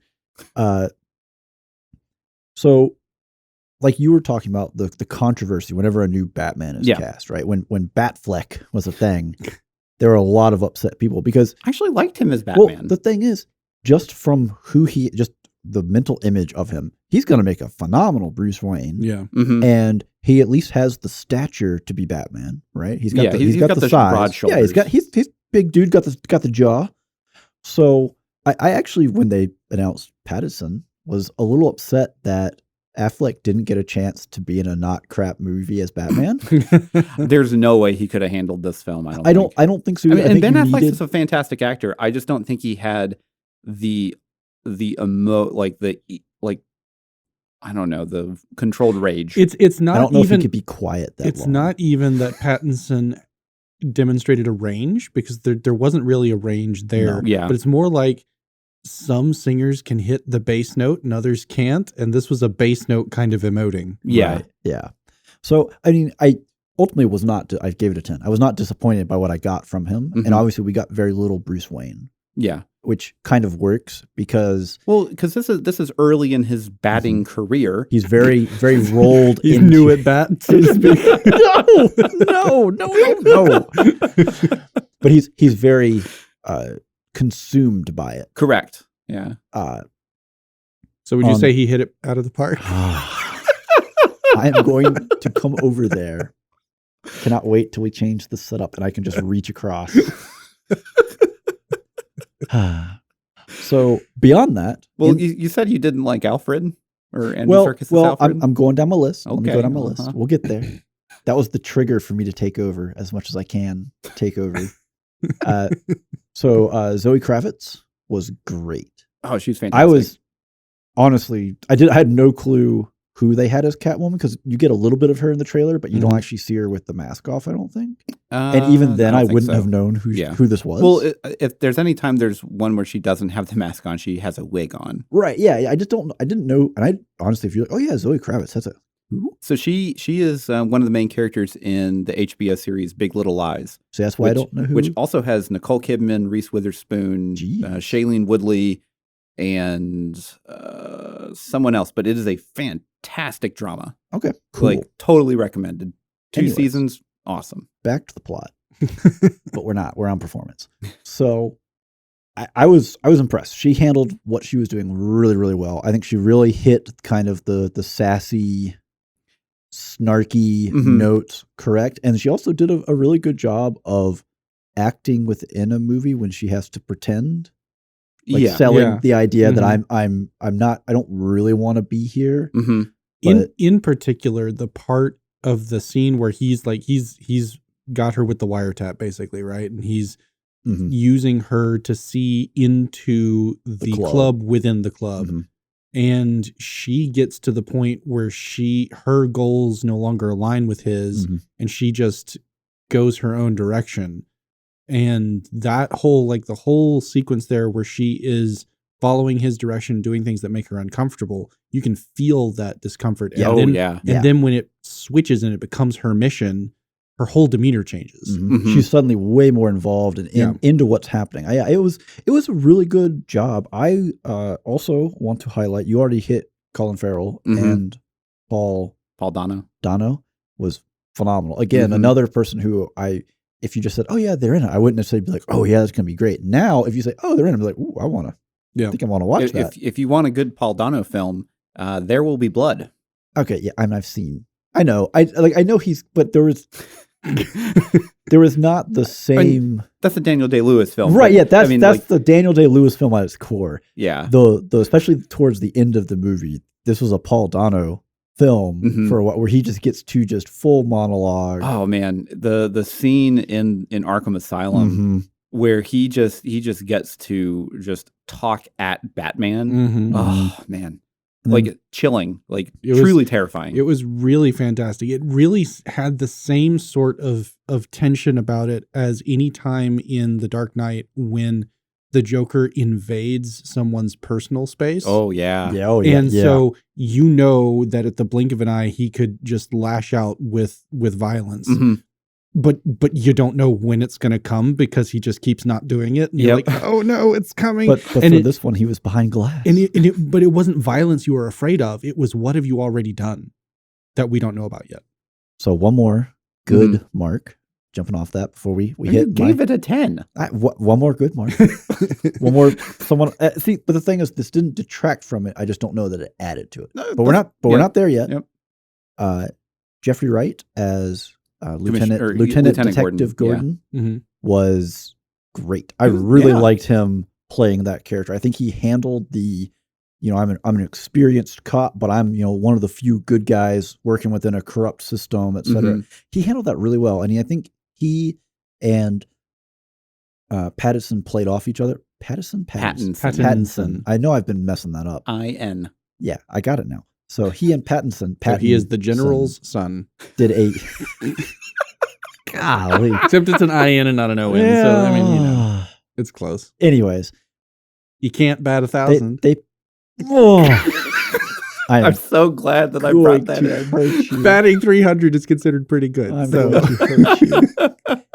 So like you were talking about the controversy whenever a new Batman is cast, right? When Batfleck was a thing, there were a lot of upset people because I actually liked him as Batman. Well, the thing is, just from just the mental image of him, he's going to make a phenomenal Bruce Wayne. Yeah. Mm-hmm. And he at least has the stature to be Batman, right? He's got he's got the size. Broad shoulders. Yeah, he's big dude, got the jaw. So I actually, when they announced Pattinson, was a little upset that Affleck didn't get a chance to be in a not crap movie as Batman. There's no way he could have handled this film. I don't think so. I mean, and Ben Affleck is a fantastic actor. I just don't think he had the I don't know, the controlled rage. It's not. I don't know even, if he could be quiet that It's long. not even that Pattinson demonstrated a range because there wasn't really a range there. No. Yeah, but it's more like some singers can hit the bass note and others can't, and this was a bass note kind of emoting. Yeah. Right. Yeah. So, I mean, I ultimately was not, I gave it a 10. I was not disappointed by what I got from him. Mm-hmm. And obviously we got very little Bruce Wayne. Yeah. Which kind of works because... Well, because this is early in his batting career. He's very, very rolled He's new at bat, so to speak. No. But he's very... consumed by it. Correct. Yeah. So would you say he hit it out of the park? I am going to come over there. Cannot wait till we change the setup and I can just reach across. So beyond that, well, you said you didn't like Alfred or Andy Serkis's Alfred. I'm going down my list. Okay. Let me go down my list. We'll get there. That was the trigger for me to take over as much as I can take over. So Zoe Kravitz was great. Oh, she's fantastic. I was honestly, I had no clue who they had as Catwoman because you get a little bit of her in the trailer, but you don't actually see her with the mask off, I don't think. And even then, I wouldn't have known who this was. Well, if there's any time there's one where she doesn't have the mask on, she has a wig on. Right. Yeah. I didn't know. And I honestly, if you're like, oh yeah, Zoe Kravitz, that's who? So she is one of the main characters in the HBO series Big Little Lies. So that's why I don't know who. Which also has Nicole Kidman, Reese Witherspoon, Shailene Woodley, and someone else. But it is a fantastic drama. Okay, cool. Like totally recommended. 2 seasons, awesome. Back to the plot, but we're not. We're on performance. So I was impressed. She handled what she was doing really, really well. I think she really hit kind of the sassy, snarky notes correct, and she also did a really good job of acting within a movie when she has to pretend. Selling the idea that I'm not, I don't really want to be here. In particular, the part of the scene where he's got her with the wiretap basically, right? And he's using her to see into the club within the club. And she gets to the point where her goals no longer align with his, and she just goes her own direction. And that the whole sequence there where she is following his direction, doing things that make her uncomfortable, you can feel that discomfort. And then when it switches and it becomes her mission, her whole demeanor changes. She's suddenly way more involved and into what's happening. It was a really good job. I also want to highlight, you already hit Colin Farrell and Paul Dano. Dano was phenomenal. Again, another person who if you just said, oh yeah, they're in it, I wouldn't necessarily be like, oh yeah, that's going to be great. Now, if you say, oh, they're in it, I'd be like, ooh, I think I want to watch that. If you want a good Paul Dano film, There Will Be Blood. Okay, yeah, I've seen. I know. I know but there was not the same. That's a Daniel Day-Lewis film, right? Yeah, that's the Daniel Day-Lewis film at its core. Yeah, especially towards the end of the movie, this was a Paul Dano film for where he just gets to just full monologue. Oh man, the scene in Arkham Asylum where he just gets to just talk at Batman. Oh man. Like chilling, like truly terrifying. It was really fantastic. It really had the same sort of tension about it as any time in The Dark Knight when the Joker invades someone's personal space. Oh yeah. So you know that at the blink of an eye he could just lash out with violence. But you don't know when it's going to come because he just keeps not doing it. And you're like, oh no, it's coming. But for this one, he was behind glass. But it wasn't violence you were afraid of. It was, what have you already done that we don't know about yet? So one more good mark. Jumping off that before we hit. Gave it a 10. One more good mark. One more. Someone see, but the thing is, this didn't detract from it. I just don't know that it added to it. No, but we're not there yet. Yep. Jeffrey Wright as Lieutenant Detective Gordon was great. I really liked him playing that character. I think he handled I'm an experienced cop, but I'm, one of the few good guys working within a corrupt system, et cetera. He handled that really well. And I think he and Pattinson played off each other. Pattinson. I know I've been messing that up. I-N. Yeah, I got it now. So he and Pattinson. So he is the general's son. Did a golly. Except it's an I-N and not an O-N. Yeah. So I mean, it's close. Anyways, you can't bat 1,000. I'm so glad that I brought that in. Batting 300 is considered pretty good.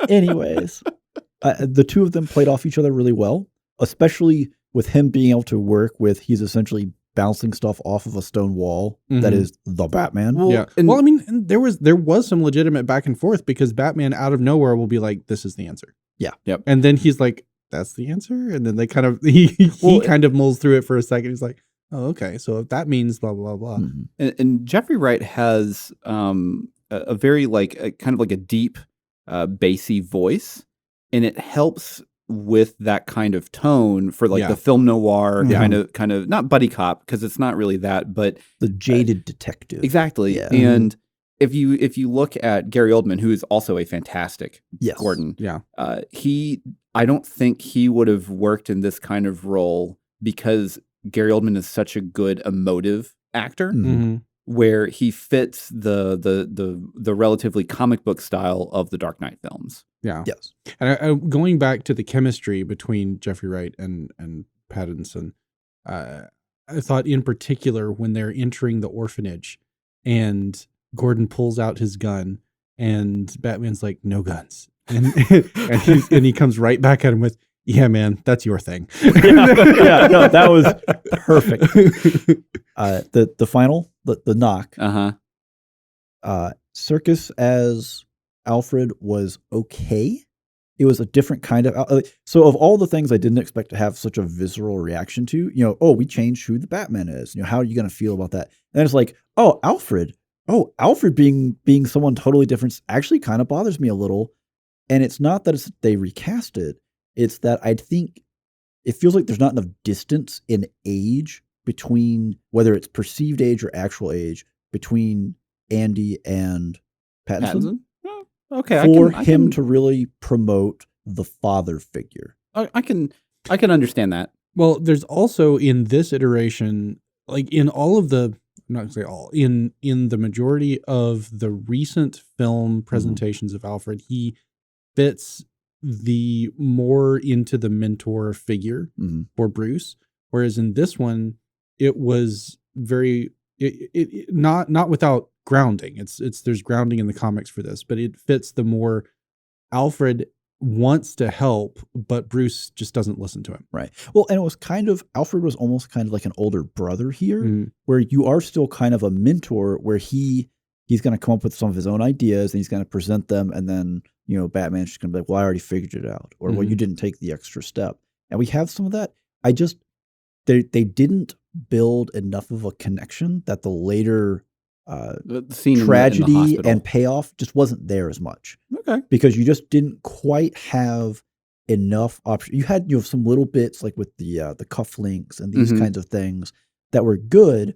Anyways, the two of them played off each other really well, especially with him being able to work with. He's essentially bouncing stuff off of a stone wall that is the Batman. Well, I mean, there was some legitimate back and forth because Batman out of nowhere will be like, "This is the answer." Yeah. Yep. And then he's like, "That's the answer," and then they kind of he kind of mulls through it for a second. He's like, Oh, okay. So if that means blah, blah, blah. Mhm. And Jeffrey Wright has a very kind of like a deep, bassy voice, and it helps with that kind of tone for like Yeah. the film noir Yeah. kind of not buddy cop, because it's not really that, but The jaded detective. exactly. Yeah. And if you look at Gary Oldman, who is also a fantastic Yes. Gordon, Yeah. I don't think he would have worked in this kind of role because Gary Oldman is such a good emotive actor, Mhm. where he fits the relatively comic book style of the Dark Knight films. Yeah. Yes. And going back to the chemistry between Jeffrey Wright and Pattinson, I thought in particular when they're entering the orphanage and Gordon pulls out his gun and Batman's like, no guns. And and he comes right back at him with, yeah, man, that's your thing. Yeah, no, that was perfect. The final, the knock, Circus as Alfred was okay. It was a different kind of so of all the things I didn't expect to have such a visceral reaction to, we changed who the Batman is. How are you going to feel about that? And it's like, Alfred being someone totally different actually kind of bothers me a little. And it's not that they recast it. It's that I think it feels like there's not enough distance in age between whether it's perceived age or actual age between Andy and Pattinson. Oh, okay, For him to really promote the father figure. I can understand that. Well, there's also in this iteration, like in all of the, I'm not going to say all, in the majority of the recent film presentations of Alfred, he fits the more into the mentor figure for Bruce. Whereas in this one, it was very, not without grounding. There's grounding in the comics for this, but it fits the more Alfred wants to help, but Bruce just doesn't listen to him. Right. Well, and it was Alfred was almost kind of like an older brother here, where you are still kind of a mentor, where he's going to come up with some of his own ideas and he's going to present them. And then, Batman's just going to be like, well, I already figured it out. Or, well, you didn't take the extra step. And we have some of that. They didn't build enough of a connection that the later the scene tragedy and payoff just wasn't there as much. Okay. Because you just didn't quite have enough options. You had some little bits like with the cufflinks and these kinds of things that were good.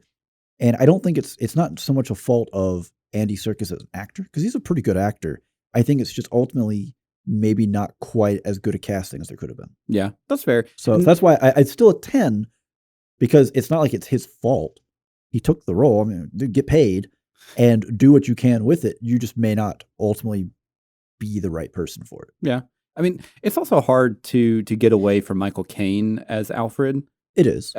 And I don't think it's not so much a fault of Andy Serkis as an actor, because he's a pretty good actor. I think it's just ultimately maybe not quite as good a casting as there could have been. Yeah, that's fair. So that's why it's still a 10, because it's not like it's his fault. He took the role. I mean, get paid and do what you can with it. You just may not ultimately be the right person for it. Yeah. I mean, it's also hard to get away from Michael Caine as Alfred. It is.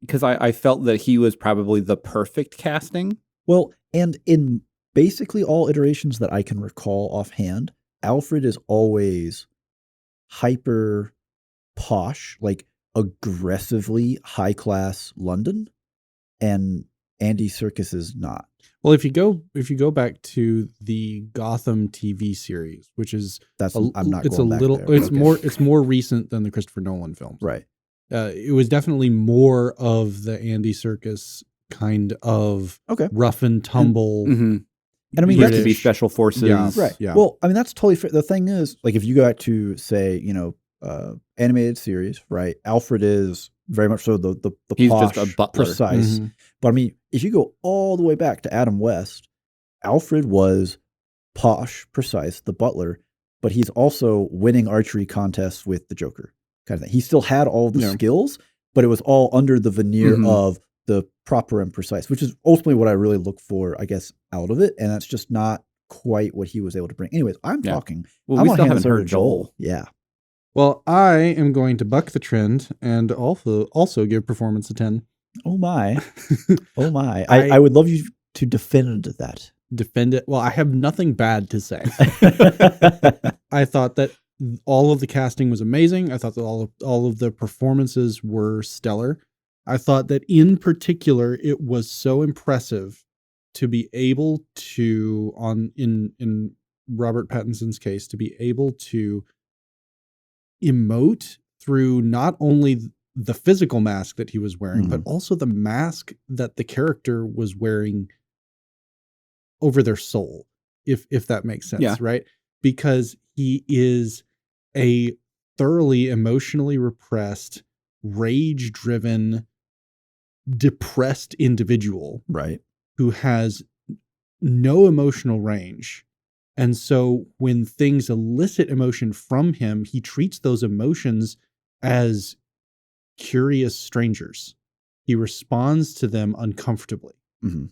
Because I felt that he was probably the perfect casting. Well, and in basically all iterations that I can recall offhand, Alfred is always hyper posh, like aggressively high class London, and Andy Serkis is not. Well, if you go back to the Gotham TV series, which is I'm not. It's going a back little. there, It's okay. It's more recent than the Christopher Nolan films. Right. It was definitely more of the Andy Serkis kind of rough and tumble. And I mean, used to be special forces. Yeah. Right. Yeah. Well, I mean, that's totally fair. The thing is, like, if you go back to say, animated series, right? Alfred is very much so the he's posh, just a butler. precise. But I mean, if you go all the way back to Adam West, Alfred was posh, precise, the butler, but he's also winning archery contests with the Joker kind of thing. He still had all the skills, but it was all under the veneer of the proper and precise, which is ultimately what I really look for, I guess, out of it. And that's just not quite what he was able to bring. Anyways, I'm talking. Well, we still haven't heard Joel. Yeah. Well, I am going to buck the trend and also give performance a 10. Oh my. Oh my. I would love you to defend that. Defend it. Well, I have nothing bad to say. I thought that all of the casting was amazing. I thought that all of the performances were stellar. I thought that in particular, it was so impressive to be able to, in Robert Pattinson's case, to be able to emote through not only the physical mask that he was wearing, but also the mask that the character was wearing over their soul, if that makes sense, right? Because he is a thoroughly emotionally repressed, rage-driven, depressed individual, right, who has no emotional range. And so when things elicit emotion from him, he treats those emotions as curious strangers. He responds to them uncomfortably.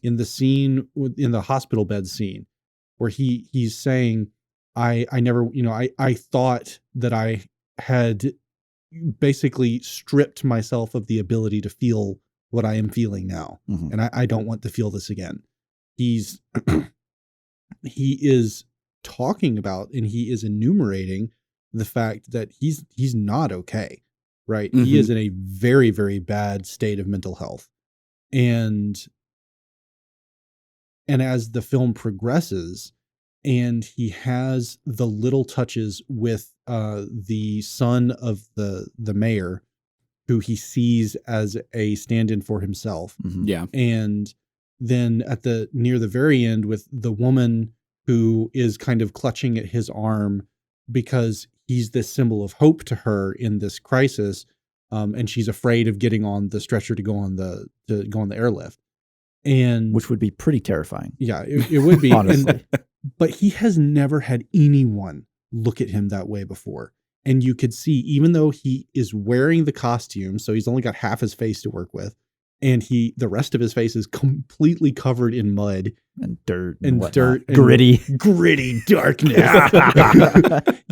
In the scene, in the hospital bed scene, where he's saying, I never, I thought that I had basically stripped myself of the ability to feel what I am feeling now. And I don't want to feel this again. He is talking about, and he is enumerating the fact that he's not okay, right? He is in a very, very bad state of mental health. And as the film progresses, and he has the little touches with the son of the mayor, who he sees as a stand-in for himself. And then near the very end, with the woman who is kind of clutching at his arm because he's this symbol of hope to her in this crisis, and she's afraid of getting on the stretcher to go on the airlift. And which would be pretty terrifying. Yeah, it would be. Honestly. But he has never had anyone look at him that way before. And you could see, even though he is wearing the costume, so he's only got half his face to work with, and the rest of his face is completely covered in mud and dirt and whatnot. and gritty darkness.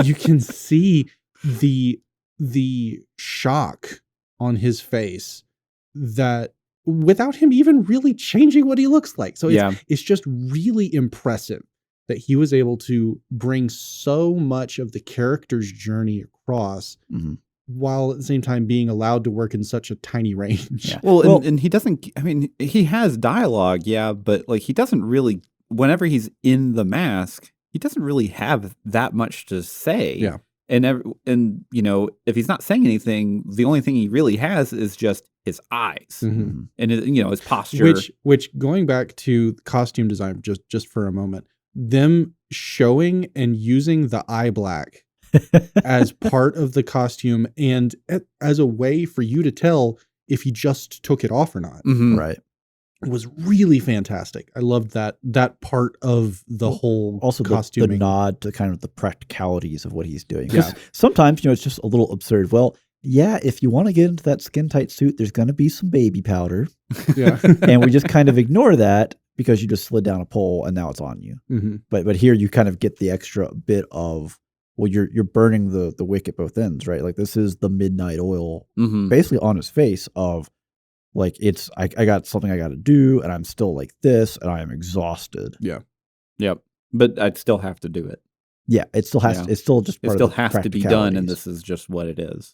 You can see the shock on his face, that without him even really changing what he looks like. So it's just really impressive that he was able to bring so much of the character's journey across, while at the same time being allowed to work in such a tiny range. Well, and he doesn't, I mean, he has dialogue, but like he doesn't really, whenever he's in the mask, he doesn't really have that much to say. And if he's not saying anything, the only thing he really has is just his eyes and his posture. Which going back to costume design just for a moment, them showing and using the eye black as part of the costume and as a way for you to tell if he just took it off or not. Right. Was really fantastic. I loved that part of the whole also costuming. The nod to kind of the practicalities of what he's doing. Because sometimes, it's just a little absurd. Well, if you want to get into that skin tight suit, there's going to be some baby powder. And we just kind of ignore that because you just slid down a pole and now it's on you. But here you kind of get the extra bit of, well, you're burning the wick at both ends, right? Like this is the midnight oil basically on his face of, like, it's, I got something I got to do, and I'm still like this, and I am exhausted. But I'd still have to do it. It still has. It's still just. Part it still of the has to be done, and this is just what it is.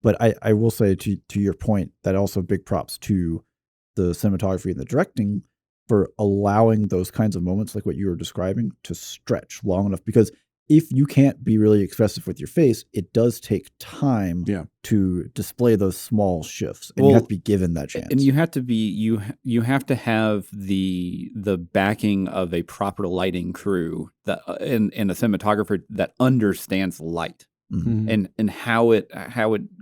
But I will say to your point that also big props to the cinematography and the directing for allowing those kinds of moments, like what you were describing, to stretch long enough. Because if you can't be really expressive with your face, it does take time to display those small shifts, and you have to be given that chance. And you have to be you have to have the backing of a proper lighting crew that and a cinematographer that understands light and how it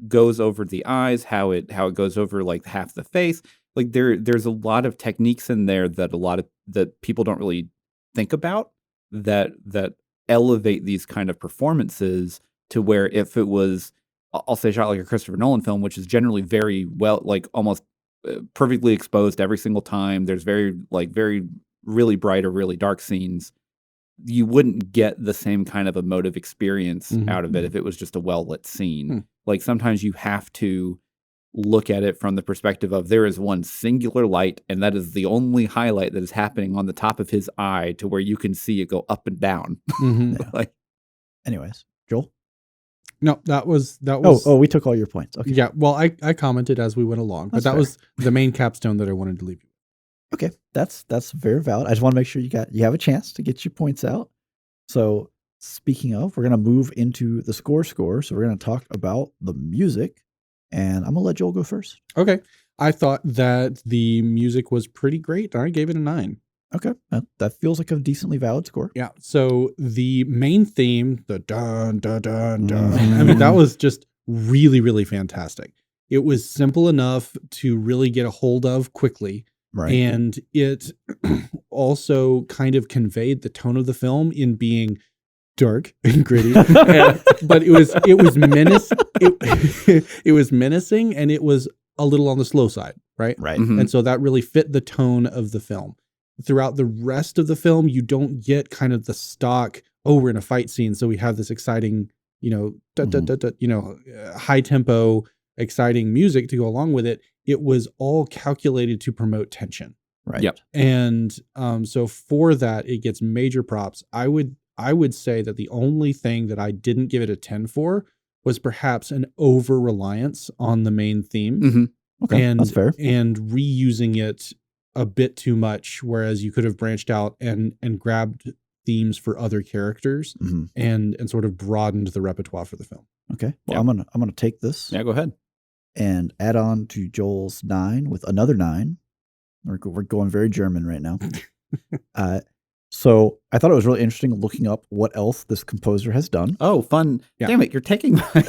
goes over the eyes, how it goes over like half the face. Like there's a lot of techniques in there that people don't really think about that elevate these kind of performances to where if it was, I'll say, shot like a Christopher Nolan film, which is generally very well, like almost perfectly exposed every single time. There's very really bright or really dark scenes. You wouldn't get the same kind of emotive experience out of it if it was just a well-lit scene. Like sometimes you have to look at it from the perspective of there is one singular light, and that is the only highlight that is happening on the top of his eye to where you can see it go up and down. Anyways, Joel? No, that was. Oh, we took all your points. Okay. Yeah. Well, I commented as we went along, but that was the main capstone that I wanted to leave you. Okay. That's very valid. I just want to make sure you have a chance to get your points out. So speaking of, we're going to move into the score. So we're going to talk about the music. and I'm gonna let Joel go first. Okay. I thought that the music was pretty great. I gave it a 9. Okay, that feels like a decently valid score. Yeah. So the main theme, the dun dun dun dun, Mhm. I mean, that was just really, really fantastic. It was simple enough to really get a hold of quickly. Right. And it also kind of conveyed the tone of the film in being dark and gritty. But it was it was menacing, and it was a little on the slow side, right? Right. Mhm. And so that really fit the tone of the film. Throughout the rest of the film, you don't get kind of the stock, oh, we're in a fight scene, so we have this exciting, high tempo, exciting music to go along with it. It was all calculated to promote tension. Right. Yep. And so for that, it gets major props. I would say that the only thing that I didn't give it a 10 for was perhaps an over-reliance on the main theme. Mhm. Okay, that's fair. And reusing it a bit too much, whereas you could have branched out and grabbed themes for other characters Mhm. and sort of broadened the repertoire for the film. Okay. Well, Yeah. I'm gonna take this Yeah, go ahead. and add on to Joel's 9 with another 9. We're going very German right now. So I thought it was really interesting looking up what else this composer has done. Oh, fun. Yeah. Damn it, you're taking my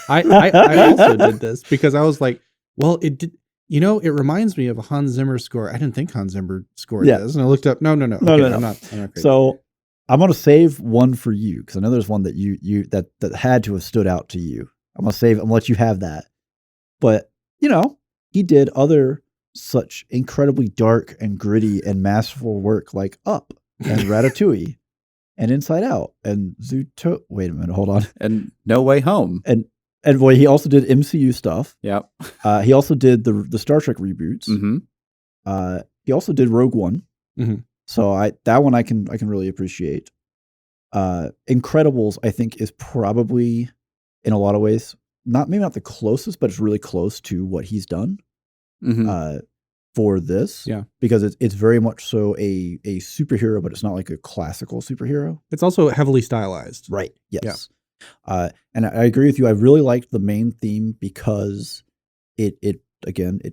I also did this because I was like, well, it did. It reminds me of a Hans Zimmer score. I didn't think Hans Zimmer scored this, and I looked up. No. Okay, No. I'm not crazy. So I'm gonna save one for you because I know there's one that you that had to have stood out to you. I'm gonna let you have that. But he did other such incredibly dark and gritty and masterful work like Up and Ratatouille and Inside Out and Wait a minute, hold on. and No Way Home. And boy, he also did MCU stuff. Yep. He also did the Star Trek reboots. Mm-hmm. He also did Rogue One. Mhm. So that one I can really appreciate. Incredibles, I think, is probably in a lot of ways maybe not the closest, but it's really close to what he's done Mm-hmm. for this. Yeah. Because it's very much so a superhero, but it's not like a classical superhero. It's also heavily stylized. Right. Yes. And I agree with you. I really liked the main theme because it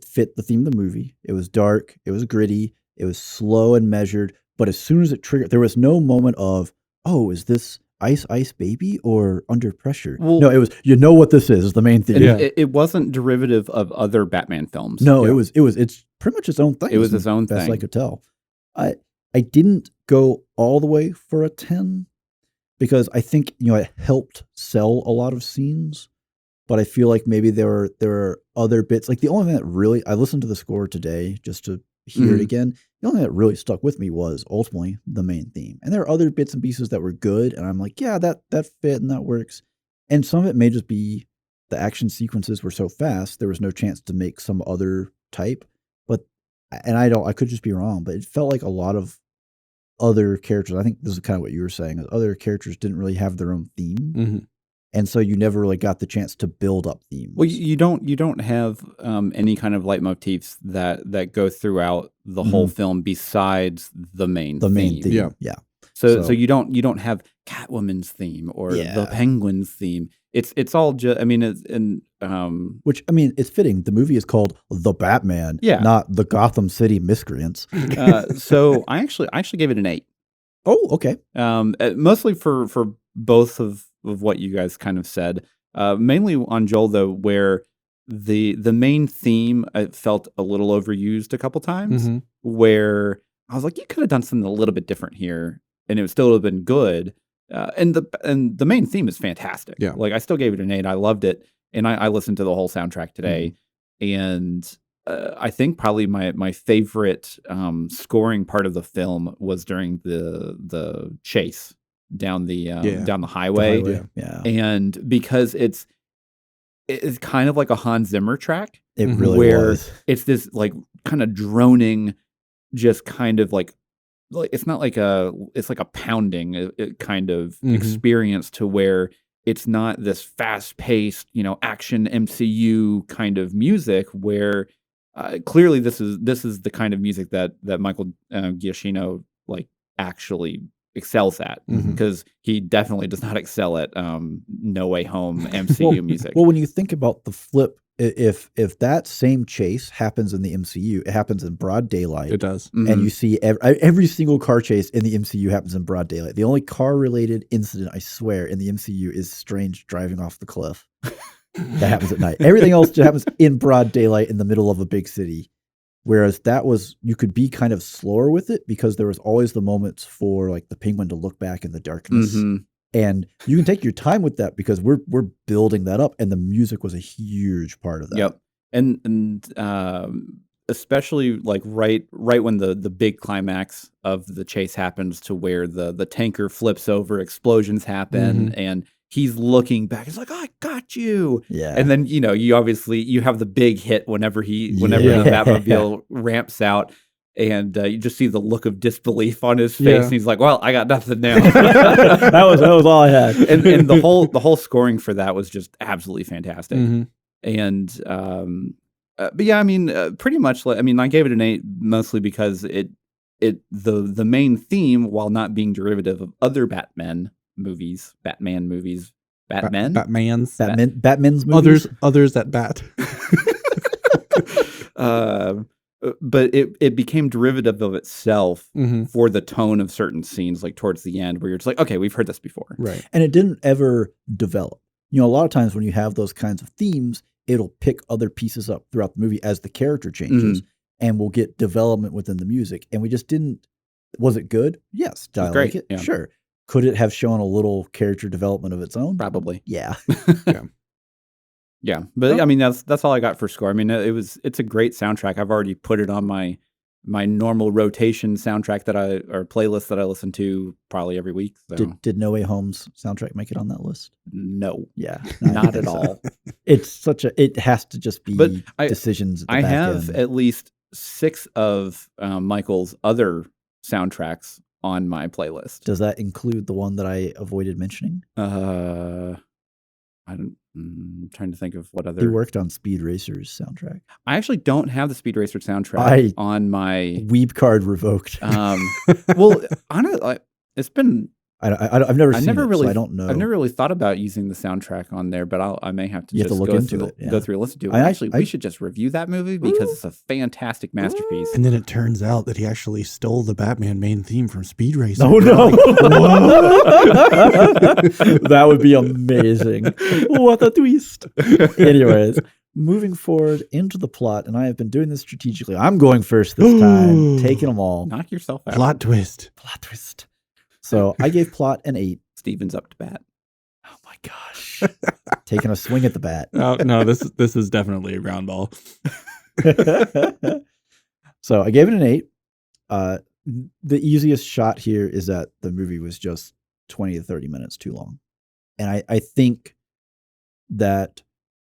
fit the theme of the movie. It was dark. It was gritty. It was slow and measured. But as soon as it triggered, there was no moment of, oh, is this Ice Ice Baby or Under Pressure? Well, no, it was, what this is the main theme. Yeah. It wasn't derivative of other Batman films. No, it's pretty much its own thing. It was its own best thing. I could tell. I didn't go all the way for a 10 because I think it helped sell a lot of scenes, but I feel like maybe there are other bits. Like the only thing that really, I listened to the score today just to hear it again. The only thing that really stuck with me was ultimately the main theme, and there are other bits and pieces that were good, and I'm like, yeah, that fit and that works. And some of it may just be the action sequences were so fast there was no chance to make some other type. And I could just be wrong, but it felt like a lot of other characters. I think this is kind of what you were saying. Other characters didn't really have their own theme, Mm-hmm. and so you never really got the chance to build up themes. Well, you don't have any kind of leitmotifs that go throughout the whole film besides the main main theme. Yeah. So you don't have Catwoman's theme or the Penguin's theme. It's all just. I mean, which, I mean, it's fitting. The movie is called The Batman, not The Gotham City Miscreants. So I actually gave it an 8. Oh, okay. Mostly for both of what you guys kind of said. Mainly on Joel though, where the main theme felt a little overused a couple times. Mm-hmm. Where I was like, you could have done something a little bit different here, and it would still have been good. And the main theme is fantastic. Yeah. Like I still gave it an 8. I loved it, and I listened to the whole soundtrack today, and I think probably my favorite scoring part of the film was during the chase down the highway. Yeah. And because it's kind of like a Hans Zimmer track. It really where was. It's this like kind of droning, just kind of like it's not like it's like a pounding kind of experience to where it's not this fast paced, action MCU kind of music where clearly this is the kind of music that Michael Giacchino like actually excels at, because he definitely does not excel at No Way Home MCU music. Well, when you think about the flip if that same chase happens in the MCU, it happens in broad daylight. It does. And you see every single car chase in the MCU happens in broad daylight. The only car-related incident, I swear, in the MCU is Strange driving off the cliff. That happens at night. Everything else just happens in broad daylight in the middle of a big city. Whereas you could be kind of slower with it because there was always the moments for like the Penguin to look back in the darkness. And you can take your time with that because we're building that up, and the music was a huge part of that. Yep. And especially like right when the big climax of the chase happens, to where the tanker flips over, explosions happen, and he's looking back. He's like, "I got you." Yeah. And then you have the big hit whenever the Batmobile ramps out. And you just see the look of disbelief on his face, and he's like, "Well, I got nothing now." that was all I had. and the whole scoring for that was just absolutely fantastic. And but yeah, I mean, pretty much. I mean, I gave it an 8 mostly because the main theme, while not being derivative of other Batman's movies, others that bat. But it became derivative of itself for the tone of certain scenes, like towards the end, where you're just like, okay, we've heard this before. Right. And it didn't ever develop. A lot of times when you have those kinds of themes, it'll pick other pieces up throughout the movie as the character changes, and we'll get development within the music. And we just didn't. Was it good? Yes. Did I like it? Yeah. Sure. Could it have shown a little character development of its own? Probably. Yeah. Yeah, but I mean that's all I got for score. I mean it's a great soundtrack. I've already put it on my normal rotation soundtrack or playlist that I listen to probably every week. So. Did No Way Home's soundtrack make it on that list? No. Yeah, not at all. It has to just be decisions. At the back have end. At least 6 of Michael's other soundtracks on my playlist. Does that include the one that I avoided mentioning? I'm trying to think of what other. He worked on Speed Racer's soundtrack. I actually don't have the Speed Racer soundtrack on my Weeb card revoked. Well, honestly, it's been. I've never seen it, so I don't know. I've never really thought about using the soundtrack on there, but I may have to just look into it. Go through and listen to it. We should just review that movie because it's a fantastic masterpiece. And then it turns out that he actually stole the Batman main theme from Speed Racer. Oh no! That would be amazing. What a twist! Anyways, moving forward into the plot, and I have been doing this strategically. I'm going first this time, taking them all. Knock yourself out. Plot twist. So I gave plot an 8. Steven's up to bat. Oh my gosh. Taking a swing at the bat. No, this is definitely a ground ball. So I gave it an 8. The easiest shot here is that the movie was just 20 to 30 minutes too long. And I think that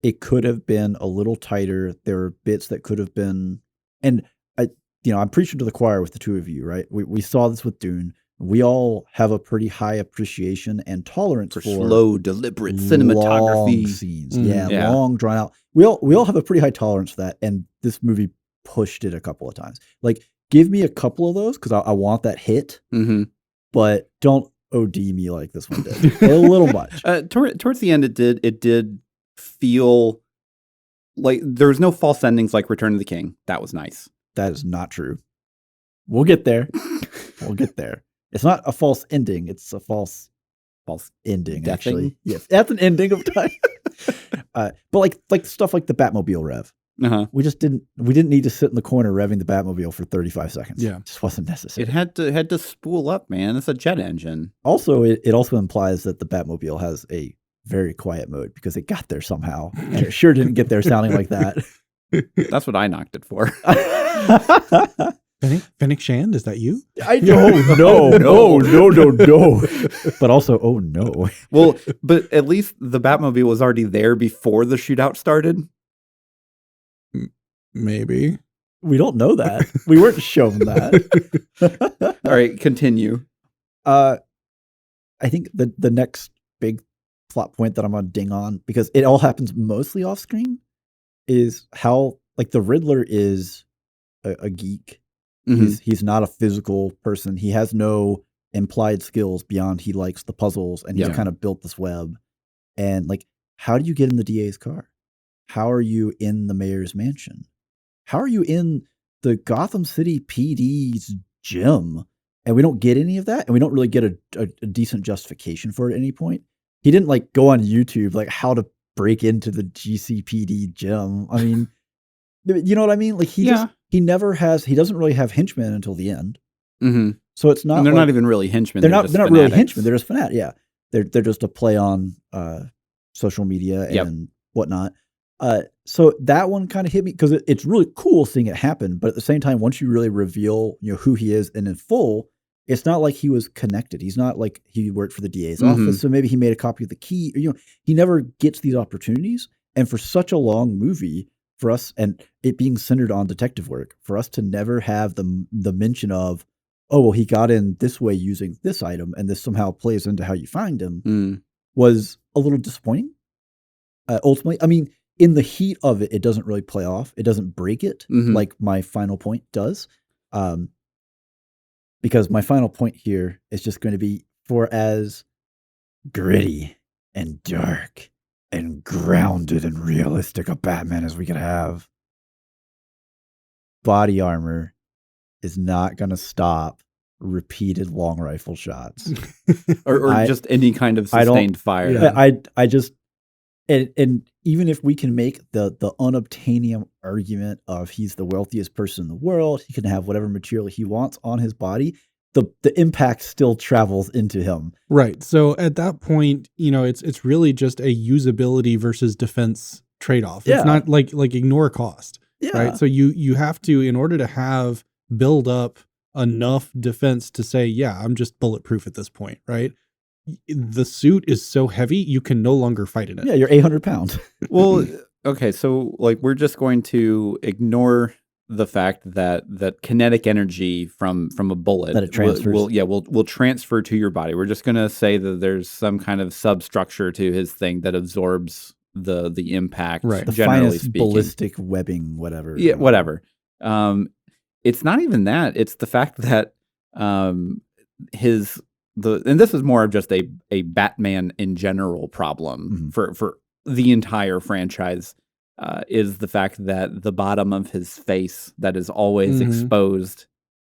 it could have been a little tighter. There are bits that could have been, and I'm preaching to the choir with the two of you, right? We saw this with Dune. We all have a pretty high appreciation and tolerance for slow, deliberate cinematography scenes. Long, drawn out. We all have a pretty high tolerance for that, and this movie pushed it a couple of times. Like, give me a couple of those because I want that hit, but don't OD me like this one did. A little much. Towards the end, it did feel like there was no false endings like Return of the King. That was nice. That is not true. We'll get there. It's not a false ending. It's a false ending, actually. Yes, that's an ending of time. But like stuff like the Batmobile rev. We didn't need to sit in the corner revving the Batmobile for 35 seconds. Yeah. It just wasn't necessary. It had to spool up, man. It's a jet engine. Also, it also implies that the Batmobile has a very quiet mode because it got there somehow. And it sure didn't get there sounding like that. That's what I knocked it for. Fennec Shand, is that you? I don't know. No. But also, oh no. Well, but at least the Batmobile was already there before the shootout started. Maybe. We don't know that. We weren't shown that. All right, continue. I think the next big plot point that I'm going to ding on, because it all happens mostly off screen, is how like the Riddler is a geek. He's not a physical person. He has no implied skills beyond he likes the puzzles, and he's kind of built this web. And like, how do you get in the DA's car? how are you in the mayor's mansion? How are you in the Gotham City PD's gym? And we don't get any of that, and we don't really get a decent justification for it at any point. He didn't like go on YouTube like how to break into the GCPD gym. I mean, you know what I mean? Like he doesn't really have henchmen until the end. Mm-hmm. So it's not. And they're like, not even really henchmen. They're not fanatics. really henchmen. They're just fanatics. Yeah, they're just a play on social media and whatnot. So that one kind of hit me because it's really cool seeing it happen. But at the same time, once you really reveal who he is and in full, it's not like he was connected. He's not like he worked for the DA's office. So maybe he made a copy of the key. He never gets these opportunities. And for such a long movie, for us, and it being centered on detective work, for us to never have the mention of, oh, well, he got in this way using this item, and this somehow plays into how you find him, was a little disappointing. Ultimately, I mean, in the heat of it, it doesn't really play off. It doesn't break it like my final point does. Because my final point here is just going to be for as gritty and dark and grounded and realistic a Batman as we could have. Body armor is not going to stop repeated long rifle shots. or just any kind of sustained fire. Yeah. I just, and even if we can make the unobtainium argument of he's the wealthiest person in the world, he can have whatever material he wants on his body, the impact still travels into him. Right. So at that point, it's really just a usability versus defense trade-off. It's not like ignore cost. Yeah. Right. So you have to, in order to build up enough defense to say, yeah, I'm just bulletproof at this point, right? The suit is so heavy, you can no longer fight in it. Yeah, you're 800 pounds. Well, okay, so like we're just going to ignore the fact that kinetic energy from a bullet that it transfers will transfer to your body. We're just going to say that there's some kind of substructure to his thing that absorbs the impact, right? The generally finest speaking. Ballistic webbing, whatever. Yeah, whatever. It's not even that. It's the fact that and this is more of just a Batman in general problem for the entire franchise, is the fact that the bottom of his face that is always exposed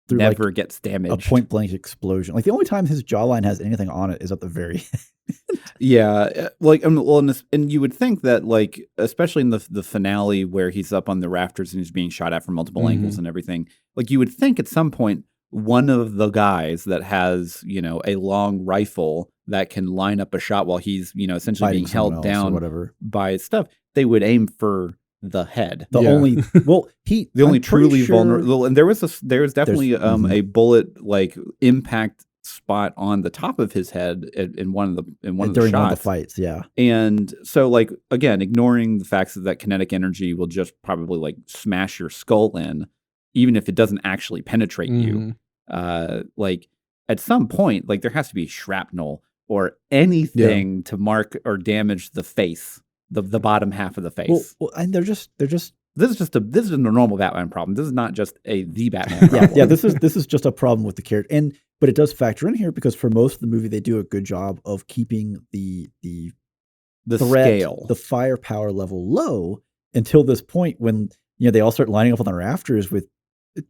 through never gets damaged. A point blank explosion. Like the only time his jawline has anything on it is at the very end. Yeah, like and you would think that, like, especially in the finale where he's up on the rafters and he's being shot at from multiple angles and everything, like you would think at some point one of the guys that has a long rifle that can line up a shot while he's essentially fighting being held down by stuff, they would aim for the head. The only truly vulnerable, and there was definitely a bullet like impact spot on the top of his head in one of the shots. One of the fights, yeah. And so, like, again, ignoring the facts that kinetic energy will just probably like smash your skull in, even if it doesn't actually penetrate you. Like at some point, like there has to be shrapnel or anything to mark or damage the face, the bottom half of the face. Well, and they're just. This is a normal Batman problem. This is not just the Batman problem. Yeah. This is just a problem with the character, but it does factor in here because for most of the movie they do a good job of keeping the threat, scale, the firepower level low until this point when they all start lining up on the rafters with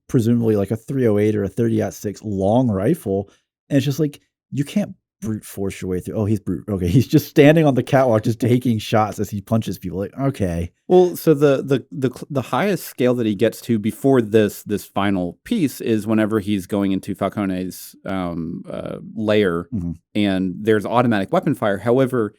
presumably like a 308 or a 30-06 long rifle, and it's just like you can't brute force your way through. Oh, he's brute. Okay, he's just standing on the catwalk, just taking shots as he punches people. Like, okay. Well, so the highest scale that he gets to before this final piece is whenever he's going into Falcone's lair, and there's automatic weapon fire. However,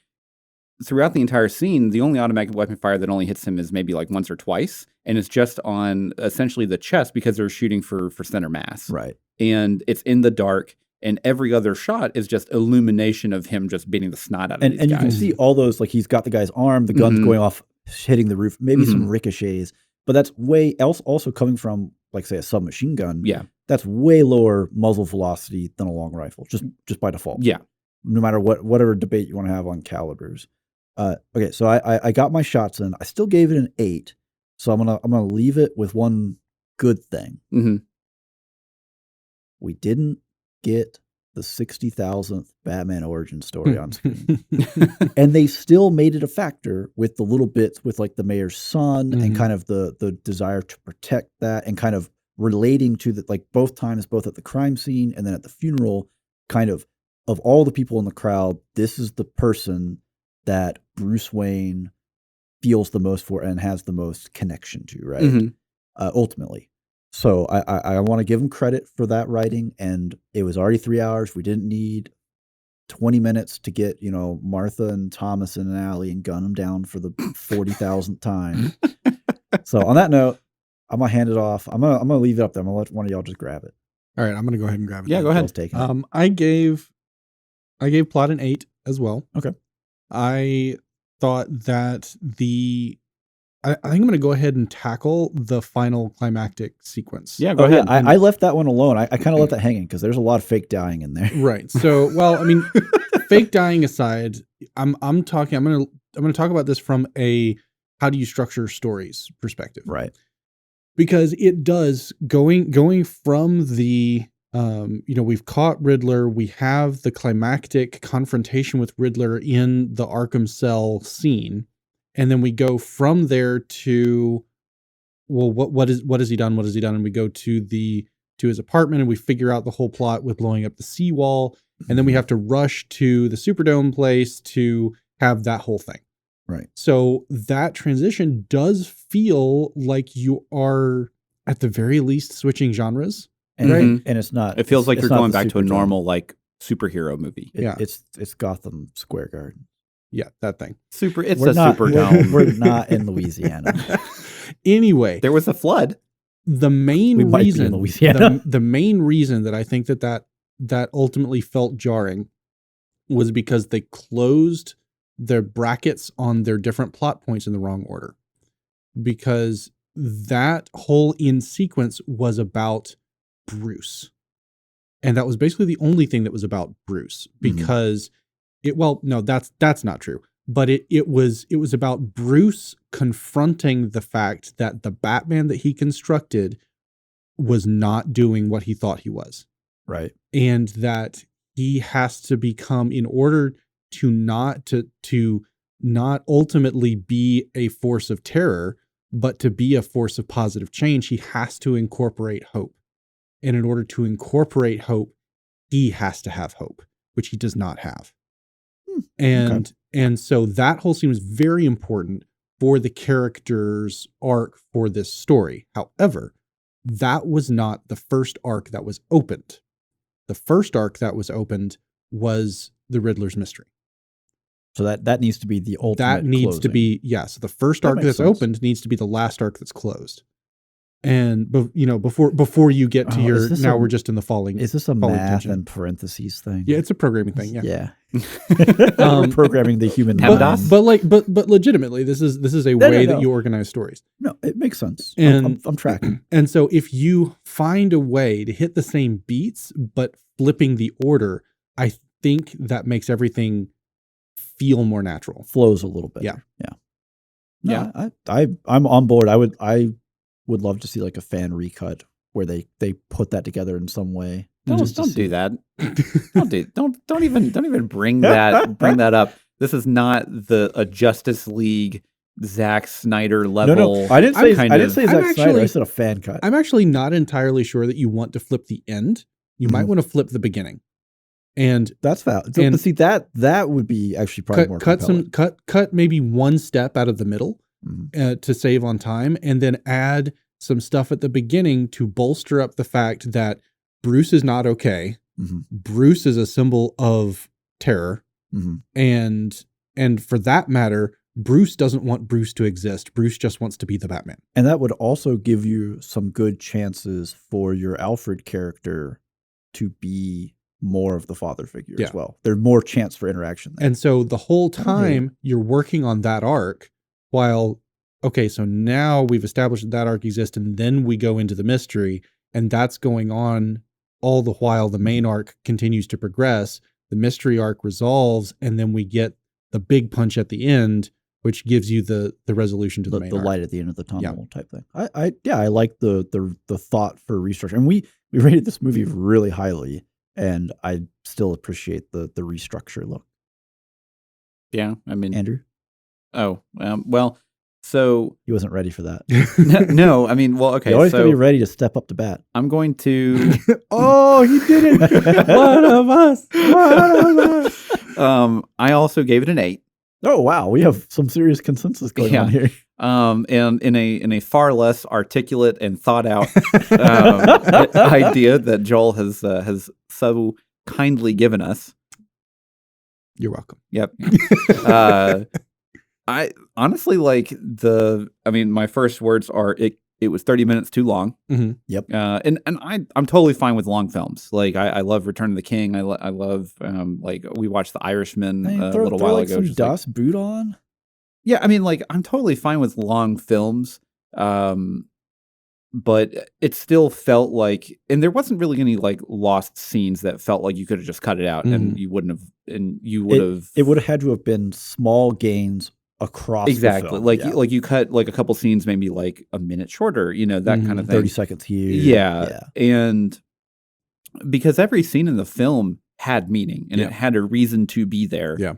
throughout the entire scene, the only automatic weapon fire that only hits him is maybe like once or twice, and it's just on essentially the chest because they're shooting for center mass. Right. And it's in the dark. And every other shot is just illumination of him just beating the snot out of these guys. And you can see all those, like he's got the guy's arm, the gun's going off, hitting the roof, maybe some ricochets. But that's way else also coming from, like, say, a submachine gun. Yeah. That's way lower muzzle velocity than a long rifle, just by default. Yeah. No matter whatever debate you want to have on calibers. Okay, so I got my shots in. I still gave it an 8. So I'm gonna leave it with one good thing. We didn't get the 60,000th Batman origin story on screen. And they still made it a factor with the little bits with like the mayor's son and kind of the desire to protect that and kind of relating to the, like both times, both at the crime scene and then at the funeral, kind of all the people in the crowd, this is the person that Bruce Wayne feels the most for and has the most connection to, right? Ultimately. So I want to give him credit for that writing, and it was already 3 hours. We didn't need 20 minutes to get, you know, Martha and Thomas in an alley and gun them down for the 40,000th time. So on that note, I'm gonna hand it off. I'm gonna leave it up there. I'm gonna let one of y'all just grab it. All right, I'm gonna go ahead and grab it. Yeah, go ahead. I gave plot an 8 as well. Okay. I thought that I think I'm going to go ahead and tackle the final climactic sequence. Yeah, go ahead. Yeah, I left that one alone. I kind of let that hanging because there's a lot of fake dying in there. Right. So, well, I mean, fake dying aside, I'm going to talk about this from a how do you structure stories perspective. Right. Because it does going from the we've caught Riddler, we have the climactic confrontation with Riddler in the Arkham cell scene. And then we go from there to, well, what has he done? What has he done? And we go to his apartment and we figure out the whole plot with blowing up the seawall. And then we have to rush to the Superdome place to have that whole thing. Right. So that transition does feel like you are at the very least switching genres. And, right. And it's not. It feels like you're going back to a Superdome. normal like superhero movie. It's Gotham Square Garden. Yeah, that thing. Superdome. We're not in Louisiana. Anyway, there was a flood. The main We might be in reason, Louisiana. the main reason that I think that ultimately felt jarring was because they closed their brackets on their different plot points in the wrong order. Because that whole in sequence was about Bruce. And that was basically the only thing that was about Bruce. Because that's not true. But it was about Bruce confronting the fact that the Batman that he constructed was not doing what he thought he was. Right. And that he has to become, in order to not ultimately be a force of terror, but to be a force of positive change, he has to incorporate hope. And in order to incorporate hope, he has to have hope, which he does not have. And so that whole scene was very important for the character's arc for this story. However, that was not the first arc that was opened. The first arc that was opened was the Riddler's mystery. So that needs to be the ultimate. That needs closing. to be, so the first arc that's opened needs to be the last arc that's closed. And before you get to we're just in the falling. Is this a math and parentheses thing? Yeah, it's a programming thing. Yeah. Programming the human mind. But legitimately, this is a way that you organize stories. No, it makes sense. And I'm tracking. And so if you find a way to hit the same beats but flipping the order, I think that makes everything feel more natural. Flows a little bit. Yeah. I'm on board. I would love to see like a fan recut where they put that together in some way. Don't do that. Don't even bring that up. This is not a Justice League Zack Snyder level. No. I didn't say Zack Snyder. I said a fan cut. I'm actually not entirely sure that you want to flip the end. You might want to flip the beginning. And that's valid. So, see that would be actually probably more compelling. Cut maybe one step out of the middle to save on time, and then add some stuff at the beginning to bolster up the fact that Bruce is not okay. Bruce is a symbol of terror, and for that matter, Bruce doesn't want Bruce to exist. Bruce just wants to be the Batman. And that would also give you some good chances for your Alfred character to be more of the father figure as well. There's more chance for interaction there. And so the whole time you're working on that arc while, okay, so now we've established that arc exists, and then we go into the mystery, and that's going on all the while the main arc continues to progress. The mystery arc resolves, and then we get the big punch at the end, which gives you the resolution to the main arc. Light at the end of the tunnel type thing. I like the thought for restructure. And we rated this movie really highly. and I still appreciate the restructure look. Yeah, I mean, Andrew? Well, so He wasn't ready for that. no, I mean, well, okay, You always gotta be so ready to step up to bat. I'm going to. Oh, he did it! One of us. One of us. I also gave it an 8. Oh wow, we have some serious consensus going on here. And in a far less articulate and thought out idea that Joel has so kindly given us. You're welcome. Yep. I honestly my first words are it was 30 minutes too long. Mm-hmm. Yep. And I'm totally fine with long films. Like I love Return of the King. I love like we watched The Irishman a little while ago. Some Das Boot on. Yeah, I mean, like I'm totally fine with long films. But it still felt like, and there wasn't really any like lost scenes that felt like you could have just cut it out and you wouldn't have, and you would have. It would have had to have been small gains across exactly. the film. Like you cut like a couple scenes, maybe like a minute shorter, that kind of thing. 30 seconds here. Yeah. And because every scene in the film had meaning and it had a reason to be there. Yeah.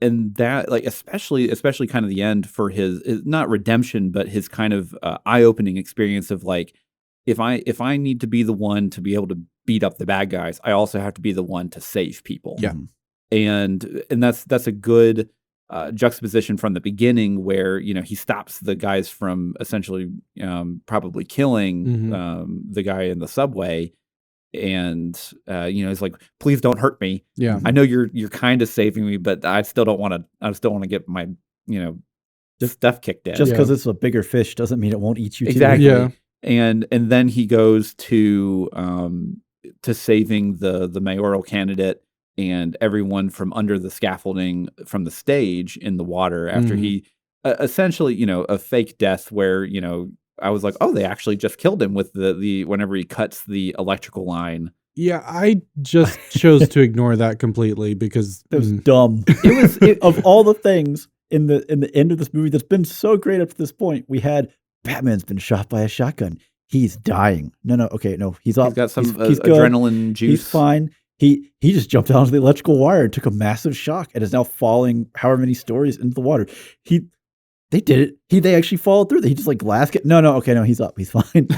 And that, like, especially kind of the end for his not redemption, but his kind of eye-opening experience of like, if I need to be the one to be able to beat up the bad guys, I also have to be the one to save people. Yeah, and that's a good juxtaposition from the beginning, where he stops the guys from essentially probably killing the guy in the subway. And he's like, please don't hurt me. Yeah, I know you're kind of saving me, but I still want to get my just stuff kicked in. Just because it's a bigger fish doesn't mean it won't eat you. Exactly. Too. Yeah. And then he goes to saving the mayoral candidate and everyone from under the scaffolding from the stage in the water after he essentially a fake death where I was like, oh, they actually just killed him with the whenever he cuts the electrical line. Yeah, I just chose to ignore that completely because it was dumb. It was of all the things in the end of this movie that's been so great up to this point. We had Batman's been shot by a shotgun. He's dying. No, he's up. He's got some he's adrenaline juice. He's fine. He just jumped onto the electrical wire and took a massive shock and is now falling however many stories into the water. They did it. They actually followed through. He just like glass it. No, he's up. He's fine.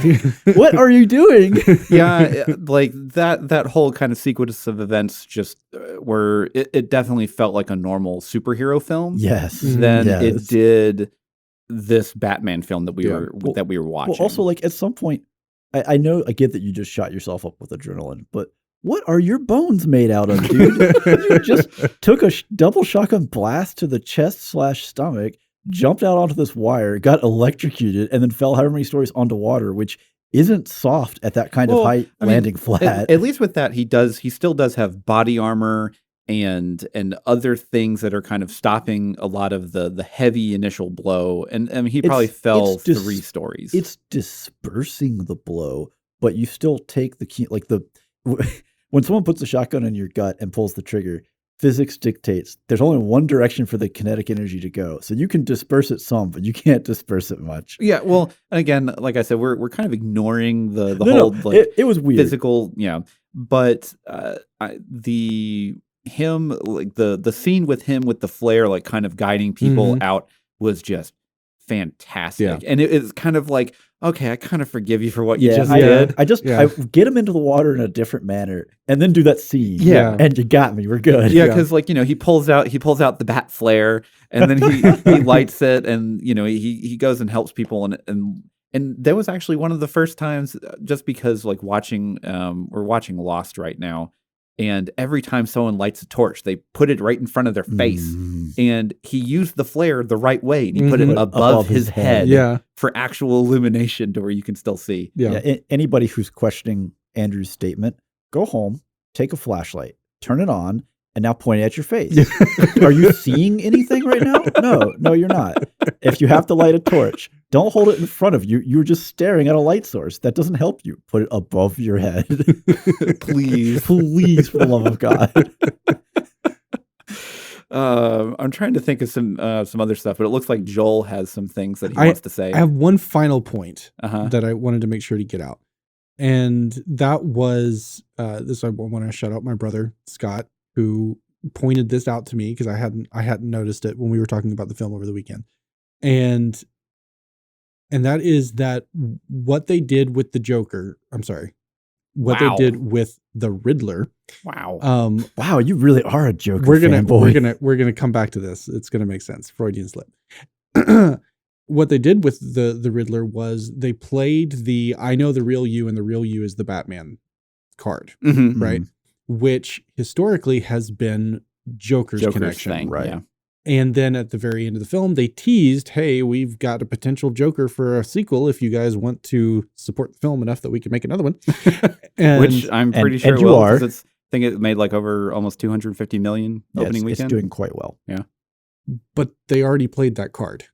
What are you doing? Yeah, like that whole kind of sequence of events just were it definitely felt like a normal superhero film. Yes. Then it did this Batman film that we were watching. Well, also like at some point, I know I get that you just shot yourself up with adrenaline, but what are your bones made out of, dude? You just took a double shotgun blast to the chest/stomach. Jumped out onto this wire, got electrocuted, and then fell however many stories onto water, which isn't soft at that kind of height, landing flat. At least with that, he still does have body armor and other things that are kind of stopping a lot of the heavy initial blow. And I mean, he probably fell 3 stories. It's dispersing the blow, but you still take the key, like when someone puts a shotgun in your gut and pulls the trigger, physics dictates there's only one direction for the kinetic energy to go. So you can disperse it some, but you can't disperse it much. Yeah, well, again, like I said, we're kind of ignoring the whole like it was weird physical, but the scene with him with the flare like kind of guiding people out was just fantastic. Yeah. And it's kind of like, okay, I kind of forgive you for what you just did. I get him into the water in a different manner and then do that scene. Yeah. And you got me. We're good. Yeah, because like, he pulls out the bat flare and then he lights it and he goes and helps people and that was actually one of the first times, just because like we're watching Lost right now. And every time someone lights a torch, they put it right in front of their face. And he used the flare the right way. And he put it above his head for actual illumination to where you can still see. Yeah. Anybody who's questioning Andrew's statement, go home, take a flashlight, turn it on, and now point it at your face. Are you seeing anything right now? No, you're not. If you have to light a torch, don't hold it in front of you. You're just staring at a light source. That doesn't help you. Put it above your head. Please, for the love of God. I'm trying to think of some other stuff, but it looks like Joel has some things that he wants to say. I have one final point that I wanted to make sure to get out. And that was this. I want to shout out my brother Scott, who pointed this out to me because I hadn't noticed it when we were talking about the film over the weekend. And that is that what they did with the Joker. I'm sorry, what they did with the Riddler. Wow. Wow, you really are a Joker fanboy. We're gonna come back to this. It's gonna make sense. Freudian slip. What they did with the Riddler was they played the I know the real you and the real you is the Batman card, right? Which historically has been Joker's connection. Thing, right? Yeah. And then at the very end of the film, they teased, hey, we've got a potential Joker for a sequel if you guys want to support the film enough that we can make another one. Which I'm pretty sure you are. I think it made like over almost 250 million opening weekend. It's doing quite well. Yeah. But they already played that card.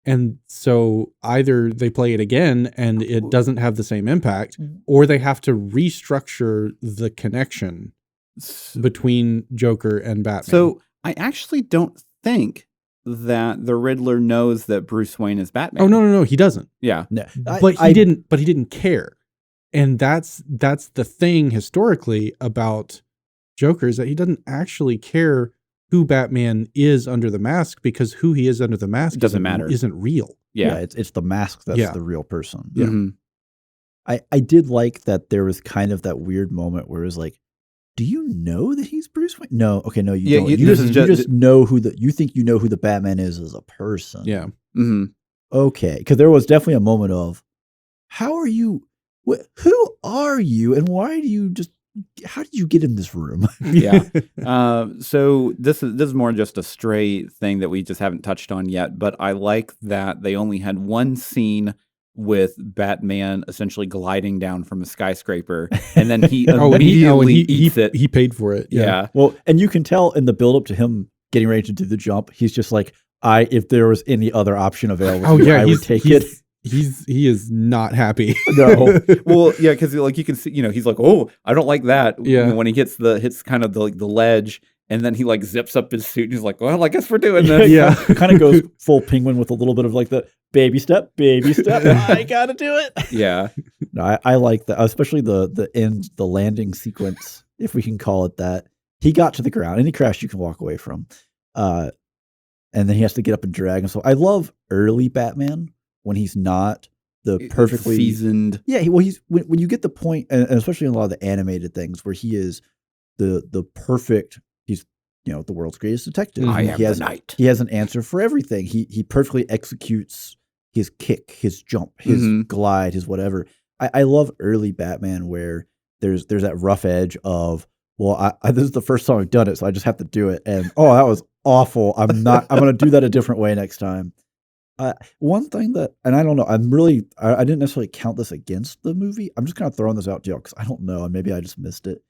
And so either they play it again and it doesn't have the same impact, or they have to restructure the connection between Joker and Batman. So I actually don't think that the Riddler knows that Bruce Wayne is Batman. Oh, no, he doesn't. Yeah. No, But he didn't care. And that's the thing historically about Joker, is that he doesn't actually care who Batman is under the mask, because who he is under the mask doesn't matter. Isn't real. Yeah. It's the mask that's the real person. Yeah. Mm-hmm. I did like that there was kind of that weird moment where it was like, do you know that he's Bruce Wayne? No. Okay, no, you don't. You just know you think you know who the Batman is as a person. Yeah. Mm-hmm. Okay. Because there was definitely a moment of, how are you? Who are you? And why do you how did you get in this room? Yeah. So this is more just a stray thing that we just haven't touched on yet, but I like that they only had one scene with Batman essentially gliding down from a skyscraper, and then he immediately eats it. He paid for it. Yeah. Well, and you can tell in the build up to him getting ready to do the jump, he's just like, if there was any other option available, I would take it. He is not happy. No. Well, yeah, because like you can see, he's like, oh, I don't like that. Yeah. When he hits kind of the ledge, and then he like zips up his suit, and he's like, well, I guess we're doing this. Yeah. Kind of goes full Penguin with a little bit of like the baby step. I gotta do it. Yeah. No, I like that, especially the end, the landing sequence, if we can call it that. He got to the ground. Any crash you can walk away from. And then he has to get up and drag. And so I love early Batman when he's not the perfectly seasoned. Yeah, he's when you get the point, and especially in a lot of the animated things where he is the perfect. He's the world's greatest detective. I am the knight. He has an answer for everything. He perfectly executes his kick, his jump, his glide, his whatever. I love early Batman where there's that rough edge of, well, this is the first time I've done it, so I just have to do it. And that was awful. I'm going to do that a different way next time. One thing that, and I don't know, I didn't necessarily count this against the movie. I'm just kind of throwing this out to y'all because I don't know, and maybe I just missed it.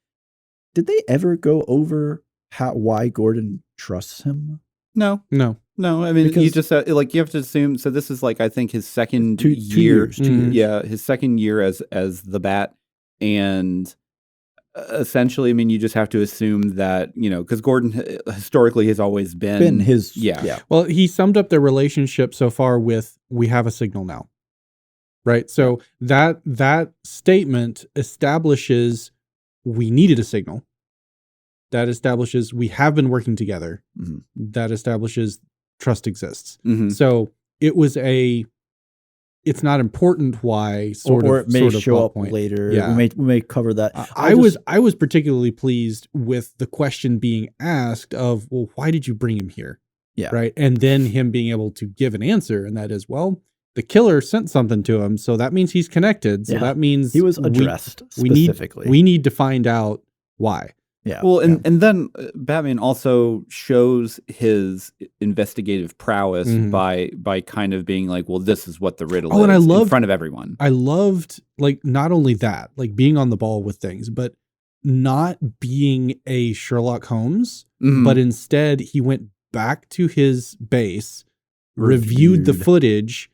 Did they ever go over why Gordon trusts him? No. I mean, you just like you have to assume. So this is like I think his second two year. Years. Yeah, his second year as the Bat, and essentially, I mean, you just have to assume that because Gordon historically has always been his. Yeah. Well, he summed up their relationship so far with "we have a signal now," right? So that statement establishes we needed a signal. That establishes we have been working together. Mm-hmm. That establishes trust exists. Mm-hmm. So it was it's not important why or it may show up later. Yeah. We may cover that. I was particularly pleased with the question being asked of, well, why did you bring him here? Yeah. Right. And then him being able to give an answer. And that is, well, the killer sent something to him. So that means he's connected. So that means he was addressed specifically. We need to find out why. Yeah. Well, and then Batman also shows his investigative prowess by kind of being like, well, this is what the riddle is in front of everyone. I loved, like, not only that, like being on the ball with things, but not being a Sherlock Holmes, but instead he went back to his base, reviewed the footage,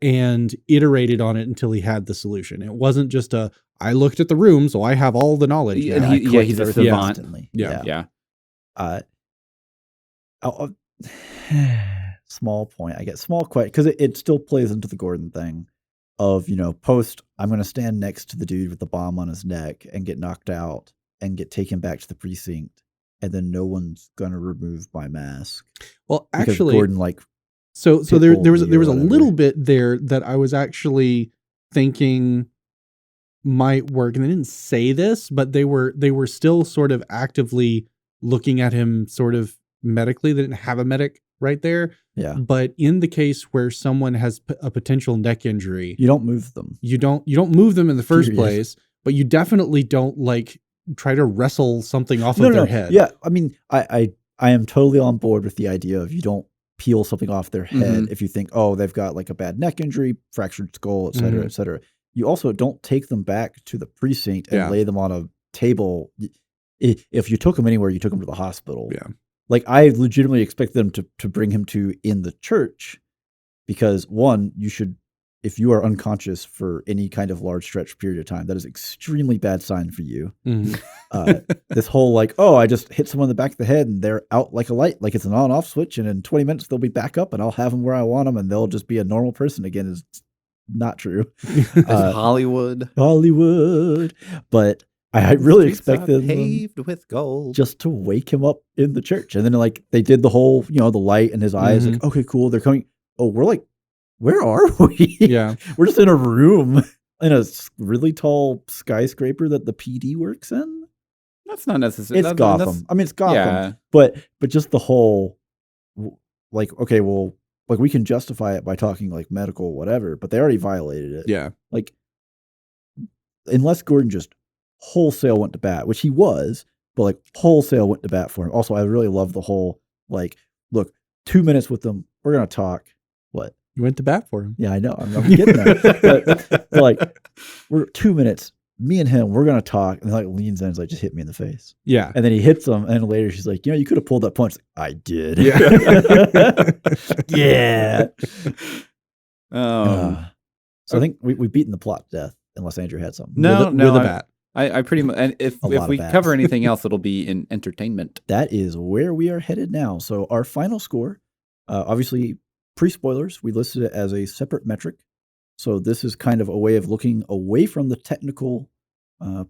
and iterated on it until he had the solution. It wasn't just I looked at the room, so I have all the knowledge. And he's a savant. Yeah. Small point, I guess. Small question, because it still plays into the Gordon thing of, you know, post, I'm going to stand next to the dude with the bomb on his neck and get knocked out and get taken back to the precinct. And then no one's going to remove my mask. Well, Because actually, Gordon, like, so there was me or a whatever. little bit there that I was actually thinking might work, and they didn't say this, but they were still sort of actively looking at him sort of medically. They didn't have a medic right there. Yeah. But in the case where someone has a potential neck injury, You don't move them. you don't move them in the first Period. place, but you definitely don't like try to wrestle something off of their head. Yeah, I mean, I am totally on board with the idea of you don't peel something off their head if you think, oh, they've got like a bad neck injury, fractured skull, et cetera, et cetera. You also don't take them back to the precinct and lay them on a table. If you took them anywhere, you took them to the hospital. Yeah. Like, I legitimately expect them to bring him to in the church, because one, you should, if you are unconscious for any kind of large stretch period of time, that is extremely bad sign for you. This whole like, oh, I just hit someone in the back of the head and they're out like a light, like it's an on-off switch, and in 20 minutes they'll be back up and I'll have them where I want them and they'll just be a normal person again, is not true. Hollywood. But I really expected paved with gold just to wake him up in the church. And then like they did the whole, you know, the light in his eyes, like, okay, cool, they're coming. Oh, we're like, where are we? Yeah. We're just in a room in a really tall skyscraper that the PD works in. That's not necessary. It's Gotham. I mean, it's Gotham. Yeah. But just the whole, like, okay, well, like we can justify it by talking like medical, whatever, but they already violated it. Yeah. Like, unless Gordon just wholesale went to bat, which he was, but like wholesale went to bat for him. Also, I really love the whole, like, look, 2 minutes with them, we're going to talk. What? You went to bat for him. Yeah, I know. I'm getting that. but like, we're 2 minutes, me and him, we're going to talk. And like leans in and is like, just hit me in the face. Yeah. And then he hits him. And later she's like, you know, you could have pulled that punch. I did. Yeah. Yeah. So I think we've beaten the plot to death, unless Andrew had something. With a bat. I pretty much, and if we cover anything else, it'll be in entertainment. That is where we are headed now. So our final score, obviously pre-spoilers, we listed it as a separate metric. So this is kind of a way of looking away from the technical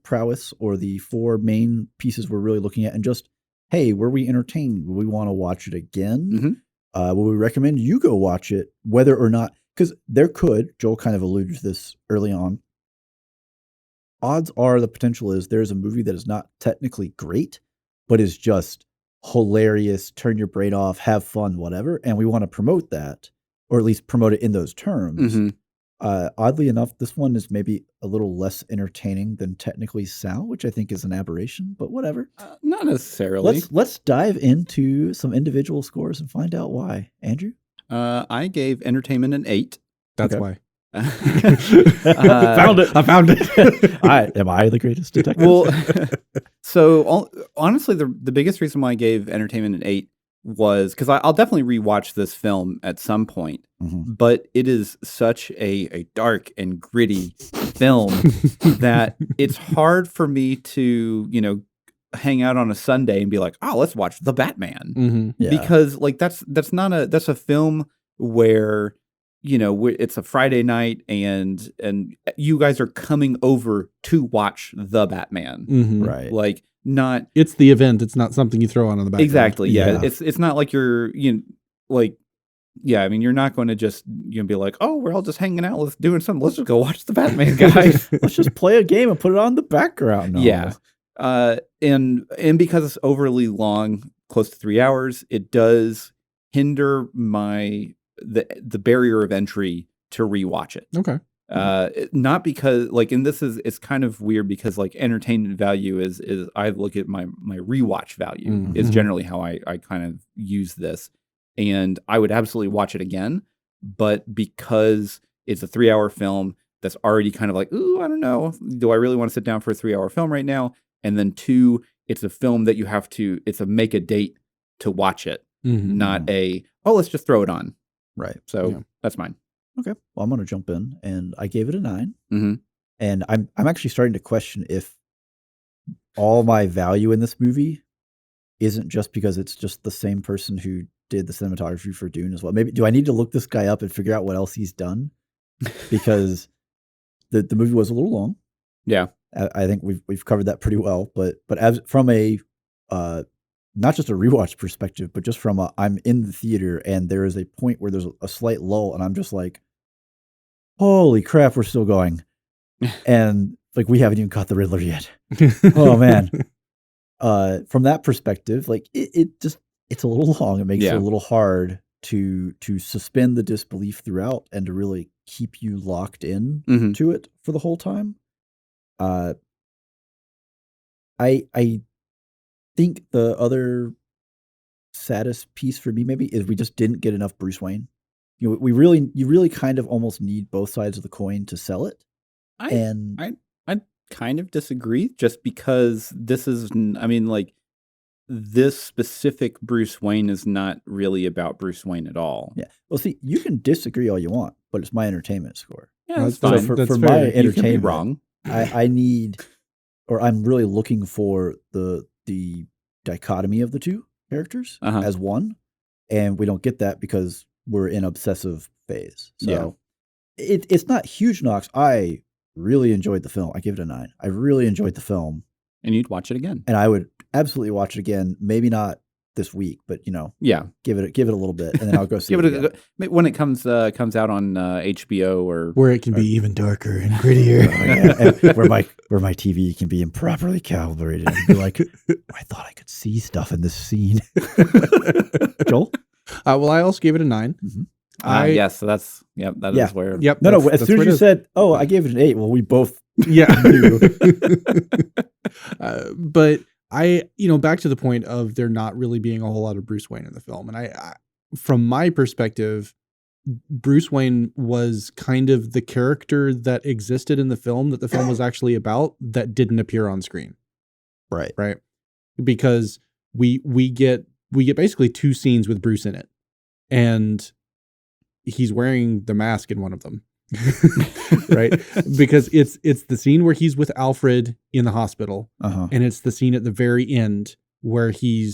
prowess or the four main pieces we're really looking at, and just, hey, were we entertained? Will we want to watch it again? Will we recommend you go watch it, whether or not, because there could, Joel kind of alluded to this early on, odds are the potential is there's a movie that is not technically great, but is just hilarious, turn your brain off, have fun, whatever. And we want to promote that, or at least promote it in those terms. Oddly enough, this one is maybe a little less entertaining than technically Sal, which I think is an aberration, but whatever. Not necessarily. Let's dive into some individual scores and find out why. Andrew? I gave Entertainment an 8. That's Okay. why. Found it. I found it. Am I the greatest detective? Well, so honestly, the biggest reason why I gave Entertainment an 8 was because I'll definitely rewatch this film at some point, but it is such a dark and gritty film that it's hard for me to, you know, hang out on a Sunday and be like, oh, let's watch The Batman. Yeah. Because like that's a film where, you know, it's a Friday night and you guys are coming over to watch The Batman. Right. Like, not, it's the event. It's not something you throw on the background. exactly. Yeah. It's not like you're, you know, like, yeah, I mean, you're not going to just, you know, be like, oh, we're all just hanging out, let's do something, let's just go watch The Batman, guys. Let's just play a game and put it on the background. Yeah. And because it's overly long, close to 3 hours, it does hinder the barrier of entry to rewatch it. Okay. Not because like, and it's kind of weird because like entertainment value is I look at my rewatch value is generally how I kind of use this, and I would absolutely watch it again, but because it's a 3-hour film that's already kind of like, ooh, I don't know, do I really want to sit down for a 3-hour film right now? And then 2, it's a film that it's a make a date to watch it, not let's just throw it on. Right. So that's mine. Okay. Well, I'm going to jump in, and I gave it a 9. And I'm actually starting to question if all my value in this movie isn't just because it's just the same person who did the cinematography for Dune as well. Maybe do I need to look this guy up and figure out what else he's done? Because the movie was a little long. Yeah. I think we've covered that pretty well. But as from a not just a rewatch perspective, but just from I'm in the theater and there is a point where there's a slight lull, and I'm just like, holy crap, we're still going, and like we haven't even caught the Riddler yet. Oh man. From that perspective, like it's a little long. It makes it a little hard to suspend the disbelief throughout and to really keep you locked in to it for the whole time. I think the other saddest piece for me maybe is we just didn't get enough Bruce Wayne. You really kind of almost need both sides of the coin to sell it. I kind of disagree, just because this specific Bruce Wayne is not really about Bruce Wayne at all. Yeah. Well, see, you can disagree all you want, but it's my entertainment score. Yeah, that's so fine. For That's my fair. entertainment, You can be wrong. I need, or I'm really looking for the dichotomy of the two characters as one, and we don't get that because we're in obsessive phase. So it's not huge knocks. I really enjoyed the film. I give it a 9. I really enjoyed the film, and you'd watch it again. And I would absolutely watch it again. Maybe not this week, but give it a little bit, and then I'll go see it again. When it comes out on HBO or where it can be even darker and grittier. And where my TV can be improperly calibrated and be like, I thought I could see stuff in this scene. Joel? Well, I also gave it a 9. Yes, so that is where. Yep. No. As soon as you said, "Oh, I gave it an 8," well, we both knew. But I, back to the point of there not really being a whole lot of Bruce Wayne in the film, and I from my perspective, Bruce Wayne was kind of the character that existed in the film that the film was actually about that didn't appear on screen. Right. Because we get basically 2 scenes with Bruce in it, and he's wearing the mask in one of them. Right, because it's the scene where he's with Alfred in the hospital, and it's the scene at the very end where he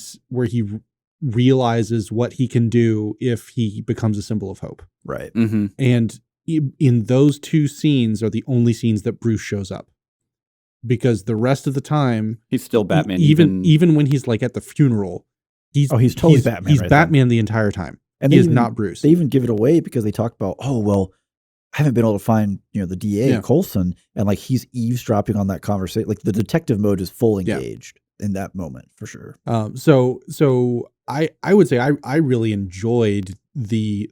realizes what he can do if he becomes a symbol of hope. Right. And in those 2 scenes are the only scenes that Bruce shows up, because the rest of the time he's still Batman. Even when he's like at the funeral, he's totally Batman. He's Batman the entire time. And he is not Bruce. They even give it away because they talk about, oh well, I haven't been able to find the DA Coulson, and like he's eavesdropping on that conversation. Like the detective mode is full engaged in that moment for sure. So I would say I really enjoyed the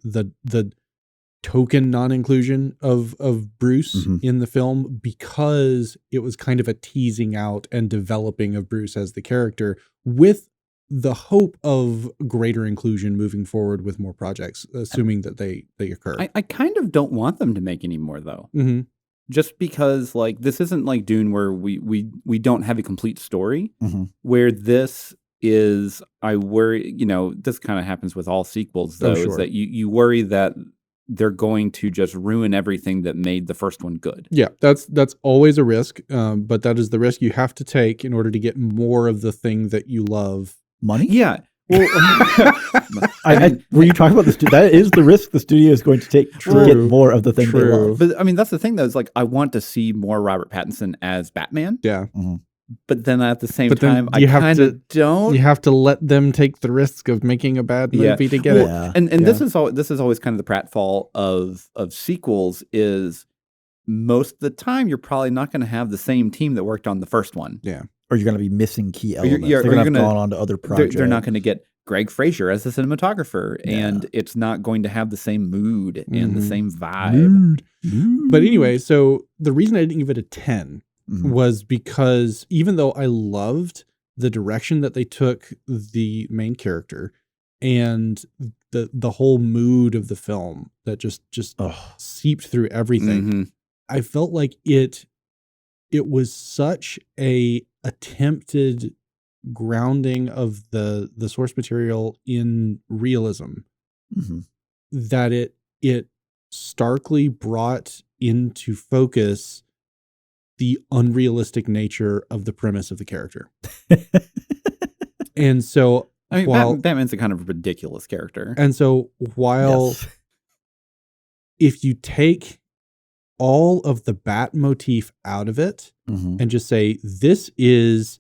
token non-inclusion of Bruce in the film, because it was kind of a teasing out and developing of Bruce as the character, with the hope of greater inclusion moving forward with more projects, assuming that they occur. I kind of don't want them to make any more though. Just because like this isn't like Dune where we don't have a complete story, where this is, I worry, this kind of happens with all sequels though, is that you worry that they're going to just ruin everything that made the first one good. Yeah, that's always a risk, but that is the risk you have to take in order to get more of the thing that you love. Money? Yeah. Well, were you talking about that is the risk the studio is going to take to get more of the thing they love. But I mean, that's the thing though, is like, I want to see more Robert Pattinson as Batman. Yeah. But then at the same time, I kind of don't. You have to let them take the risk of making a bad movie to get it. And this is always kind of the pratfall of sequels, is most of the time you're probably not going to have the same team that worked on the first one. Yeah. Or you're going to be missing key elements. They're going to have gone on to other projects. They're not going to get Greg Fraser as the cinematographer, and it's not going to have the same mood and the same vibe. But anyway, so the reason I didn't give it a 10 was because even though I loved the direction that they took the main character and the whole mood of the film that just seeped through everything, I felt like it was such a attempted grounding of the source material in realism that it starkly brought into focus the unrealistic nature of the premise of the character. And so I mean, Batman's a kind of ridiculous character. And so while if you take all of the bat motif out of it Mhm. and just say, this is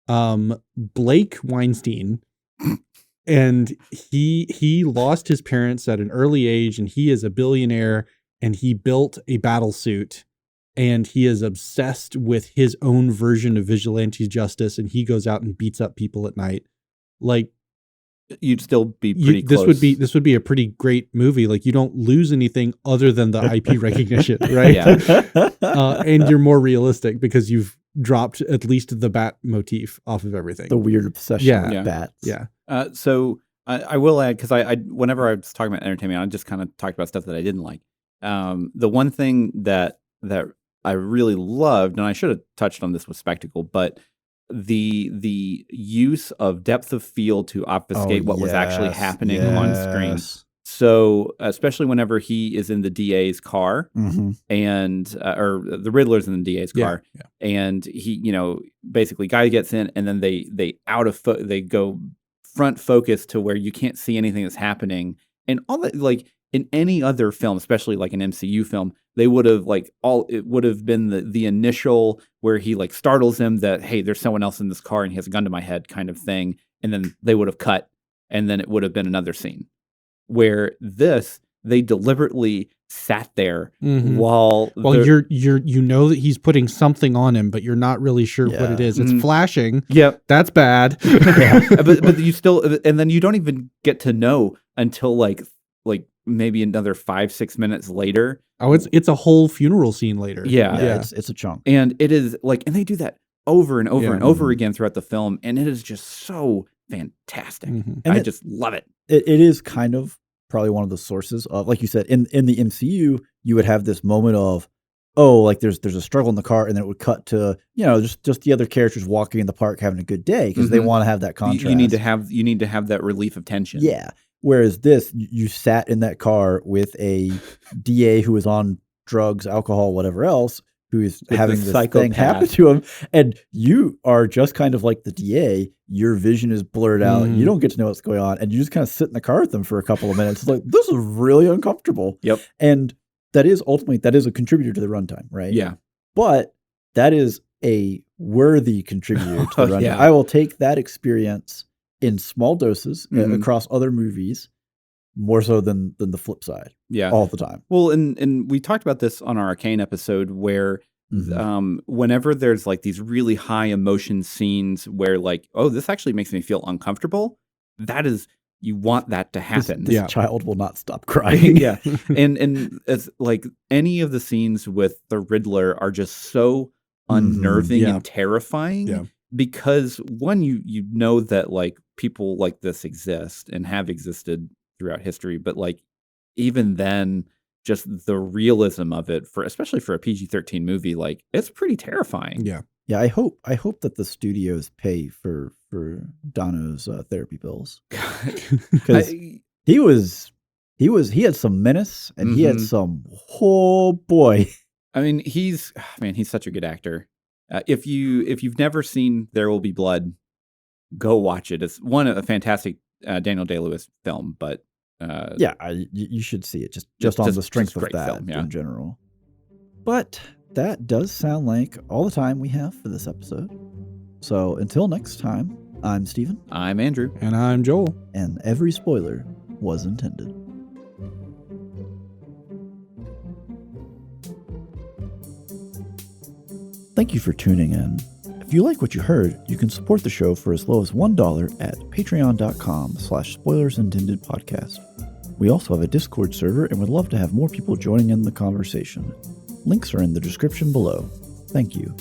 Blake Weinstein. And he lost his parents at an early age, and he is a billionaire, and he built a battle suit, and he is obsessed with his own version of vigilante justice, and he goes out and beats up people at night. Like, you'd still be pretty this close. would be a pretty great movie. Like, you don't lose anything other than the IP recognition, right? Yeah. And you're more realistic because you've dropped at least the bat motif off of everything. The weird obsession with bats. Yeah. So I will add, because I whenever I was talking about entertainment, I just kind of talked about stuff that I didn't like. The one thing that I really loved, and I should have touched on this with Spectacle, but the use of depth of field to obfuscate what was actually happening on screen. So especially whenever he is in the DA's car, and or the Riddler's in the DA's car, and he, basically guy gets in, and then they they go front focus to where you can't see anything that's happening, and all that. Like in any other film, especially like an MCU film, they would have it would have been the initial where he like startles him that, hey, there's someone else in this car and he has a gun to my head kind of thing, and then they would have cut, and then it would have been another scene. Where they deliberately sat there while you know that he's putting something on him, but you're not really sure what it is. It's flashing. Yep, that's bad. but you still, and then you don't even get to know until like maybe another 5-6 minutes later. Oh, it's a whole funeral scene later. Yeah. It's a chunk, and it is like, and they do that over and over and over again throughout the film, and it is just so fantastic. And I just love it. It is kind of probably one of the sources of, like you said, in the MCU, you would have this moment of, oh, like there's a struggle in the car, and then it would cut to, just the other characters walking in the park having a good day because they want to have that contrast. You need to have that relief of tension. Yeah. Whereas this, you sat in that car with a DA who is on drugs, alcohol, whatever else, who is having this thing happen to him, and you are just kind of like the DA. Your vision is blurred out. You don't get to know what's going on, and you just kind of sit in the car with them for a couple of minutes. It's like, this is really uncomfortable. Yep. And that is a contributor to the runtime, right? Yeah. But that is a worthy contributor to the runtime. Yeah. I will take that experience in small doses across other movies more so than the flip side. Yeah. All the time. Well, and we talked about this on our Arcane episode where whenever there's like these really high emotion scenes where like, oh, this actually makes me feel uncomfortable, that is, you want that to happen. This child will not stop crying. Yeah. And it's like any of the scenes with the Riddler are just so unnerving and terrifying. Yeah. Because one, you know that like people like this exist and have existed throughout history, but like even then, just the realism of it, especially for a PG-13 movie, like it's pretty terrifying. Yeah. Yeah, I hope that the studios pay for Dono's therapy bills, because he had some menace and he had some, oh boy. I mean, he's such a good actor. If you've never seen There Will Be Blood, go watch it. It's a fantastic Daniel Day-Lewis film, but you should see it just on the strength of that film, in general. But that does sound like all the time we have for this episode. So until next time, I'm Steven. I'm Andrew. And I'm Joel. And every spoiler was intended. Thank you for tuning in. If you like what you heard, you can support the show for as low as $1 at patreon.com/spoilersintendedpodcast. We also have a Discord server and would love to have more people joining in the conversation. Links are in the description below. Thank you.